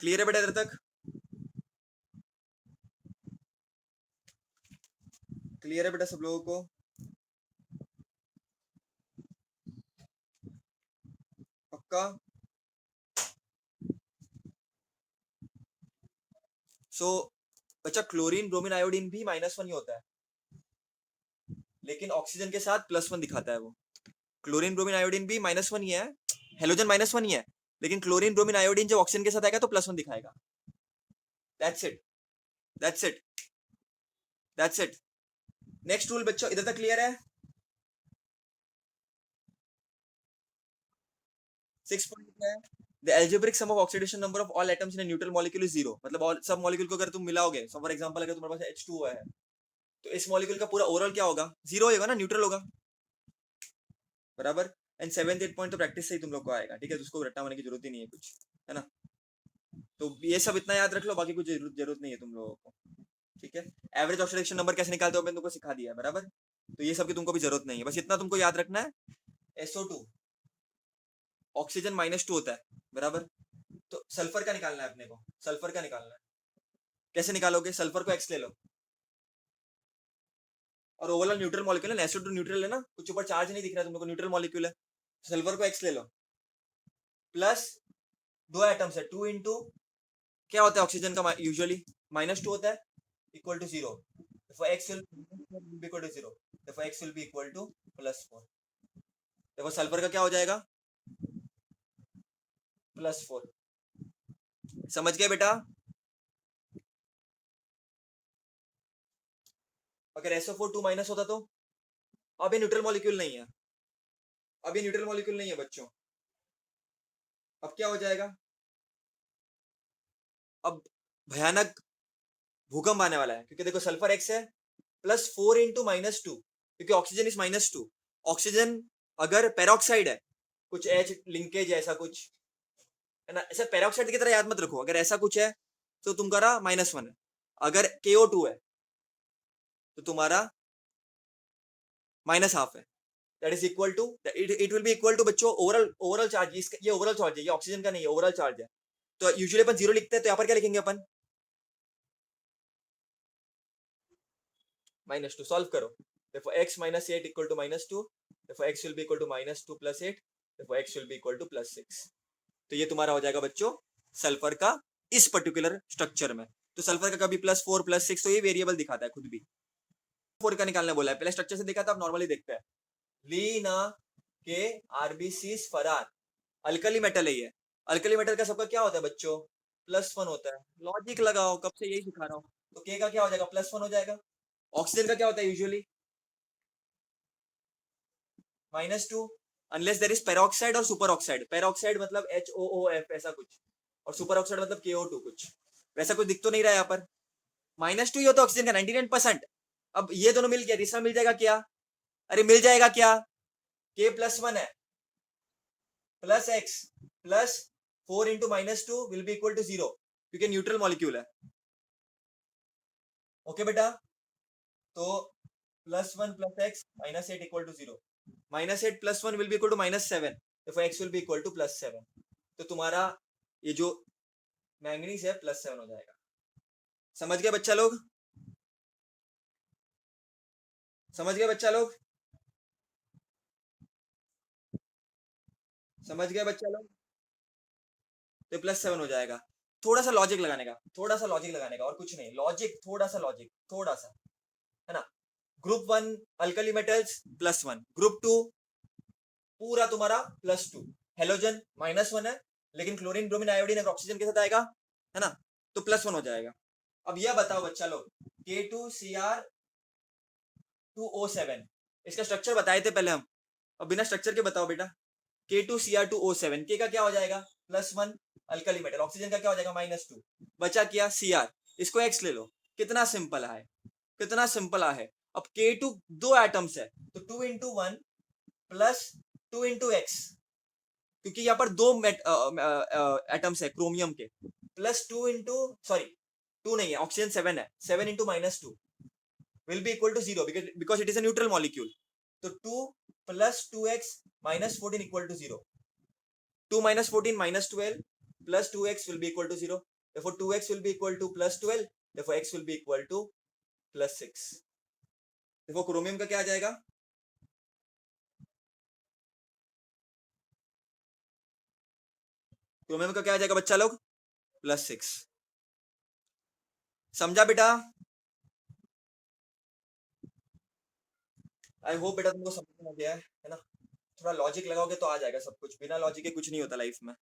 क्लियर है बेटा इधर तक? क्लियर है बेटा सब लोगों को? पक्का? सो बच्चा क्लोरीन ब्रोमीन आयोडीन भी -1 ही होता है, लेकिन ऑक्सीजन के साथ +1 दिखाता है वो। क्लोरीन ब्रोमीन आयोडीन भी -1 ही है, हेलोजन -1 ही है, लेकिन क्लोरीन ब्रोमीन आयोडीन जब ऑक्सीजन के साथ आएगा तो +1 दिखाएगा। That's it, that's it, that's it. Next rule बच्चों इधर तक क्लियर है? 6 पॉइंट क्या है, the algebraic sum of oxidation number of all atoms in a neutral molecule is 0। मतलब ऑल सब मॉलिक्यूल को अगर तुम मिलाओगे, सो फॉर एग्जांपल अगर तुम्हारे पास H2O है तो इस मॉलिक्यूल का पूरा ओवरऑल क्या होगा, 0 होगा ना, न्यूट्रल होगा, बराबर। एंड 7th 8th पॉइंट तो प्रैक्टिस से ही तुम लोग को आएगा, ठीक है, तो उसको रट्टा मारने की जरूरत ही नहीं है कुछ, है ना। तो ये सब इतना याद रख लो, बाकी कुछ जरूरत नहीं है तुम लोगों को, ठीक है। एवरेज ऑक्सीडेशन नंबर कैसे निकालते हो मैंने तुमको सिखा दिया है, बराबर। तो ये सब की तुमको भी जरूरत नहीं है, बस इतना तुमको याद रखना है, SO2 ऑक्सीजन -2 होता है, बराबर। तो सल्फर का निकालना है अपने को, सल्फर का निकालना है, कैसे निकालोगे, सल्फर को X ले लो, और ओवरऑल न्यूट्रल मॉलिक्यूल है, SO2 न्यूट्रल है ना, कुछ ऊपर चार्ज नहीं दिख रहा है तुम लोग को, न्यूट्रल मॉलिक्यूल है, सल्फर को X ले लो, प्लस 2 एटम्स है, 2 इंटू क्या होता है ऑक्सीजन का यूजुअली -2 होता है, equal to 0, therefore x will be equal to 0, therefore x will be equal to +4, देखो सल्फर का क्या हो जाएगा, +4। समझ गए बेटा? अगर SO4 2- होता तो अब ये न्यूट्रल मॉलिक्यूल नहीं है, अब ये न्यूट्रल मॉलिक्यूल नहीं है बच्चों, अब क्या हो जाएगा, अब भयानक भूकंप आने वाला है, क्योंकि देखो सल्फर X है, +4 इंटू -2, क्योंकि ऑक्सीजन इज -2। ऑक्सीजन अगर पेरोक्साइड है, कुछ H लिंकेज है, ऐसा कुछ है ना, ऐसा पेरोक्साइड की तरह याद मत रखो, अगर ऐसा कुछ है तो तुम्हारा -1 है, अगर KO2 है तो तुम्हारा -½ है, that is equal to, it will be equal to बच्चों ओवरऑल चार्ज, ये ओवरऑल चार्ज है, ये ऑक्सीजन का नहीं है, ओवरऑल चार्ज है। तो यूजुअली अपन 0 लिखते हैं, तो यहाँ पर क्या लिखेंगे अपन, -2, सॉल्व करो, therefore x - 8 equal to -2, therefore x will be equal to -2 + 8, therefore x will be equal to +6। तो ये तुम्हारा हो जाएगा बच्चों सल्फर का इस पर्टिकुलर स्ट्रक्चर में। तो सल्फर का कभी +4 +6, तो ये वेरिएबल दिखाता है खुद भी, 4 का निकालने बोला है, पहले स्ट्रक्चर से देखा था, अब नॉर्मली देखते हैं। लीना के आरबीसीज फरार, अल्कली मेटल है ये। अल्कली मेटल का सबका क्या होता है बच्चों? +1 होता है। लॉजिक लगाओ, कब से यही सिखा रहा हूँ। तो के का क्या हो जाएगा? +1 हो जाएगा। ऑक्सीजन का क्या होता है usually? -2, unless there is peroxide और सुपर ऑक्साइड। पेरोक्साइड मतलब HOOF ऐसा कुछ, और सुपर ऑक्साइड मतलब KO2 कुछ, वैसा कुछ दिख तो नहीं रहा है यहाँ पर। -2 ही होता है ऑक्सीजन का 99%। अब ये दोनों मिल गया, तीसरा मिल जाएगा क्या? अरे मिल जाएगा क्या? K+1 है, +X +4 into -2 will be equal to 0, क्योंकि न्यूट्रल मॉलिक्यूल है। ओके बेटा, तो +1 +X -8 equal to 0, -8 +1 will be equal to -7, if X will be equal to +7, तो तुम्हारा ये जो मैंगनीज है +7 हो जाएगा। समझ गए बच्चा लोग? समझ गए बच्चा लोग? समझ गए बच्चा लोग? तो +7 हो जाएगा। थोड़ा सा लॉजिक लगाने का, थोड़ा सा लॉजिक लगाने का, और कुछ नहीं, लॉजिक, थोड़ा सा लॉजिक, थोड़ा सा, है ना। ग्रुप 1 अल्कली मेटल्स +1, ग्रुप 2 पूरा तुम्हारा +2, हेलोजन -1 है, लेकिन क्लोरीन ब्रोमीन आयोडीन अगर ऑक्सीजन के साथ आएगा, है ना, तो +1 हो जाएगा। अब यह बताओ बच्चा लोग, K2Cr2O7, इसका स्ट्रक्चर बताए थे पहले हम, अब बिना स्ट्रक्चर के बताओ बेटा। K2Cr2O7, के का क्या हो जाएगा? +1 अल्कली मेटल, ऑक्सीजन का क्या हो जाएगा? -2, बचा क्या? Cr, इसको X ले लो। कितना सिंपल है, कितना सिंपल है। अब K2 दो एटम्स है, तो 2 इंटू 1 +2 इंटू X, क्योंकि यहाँ पर दो एटम्स है क्रोमियम के, +2 इंटू, सॉरी 2 नहीं है, ऑक्सीजन 7 है, 7 into -2 will be equal to 0, because it is a neutral molecule. तो 2 + 2x - 14 equal to 0. 2 - 14 -12 plus 2x will be equal to 0. Therefore 2x will be equal to +12. Therefore x will be equal to +6. देखो chromium का क्या आ जाएगा? Chromium का क्या आ जाएगा बच्चा लोग? +6। समझा बेटा? आई होप बेटा तुमको समझ में आ गया है ना। थोड़ा लॉजिक लगाओगे तो आ जाएगा सब कुछ, बिना लॉजिक के कुछ नहीं होता लाइफ में।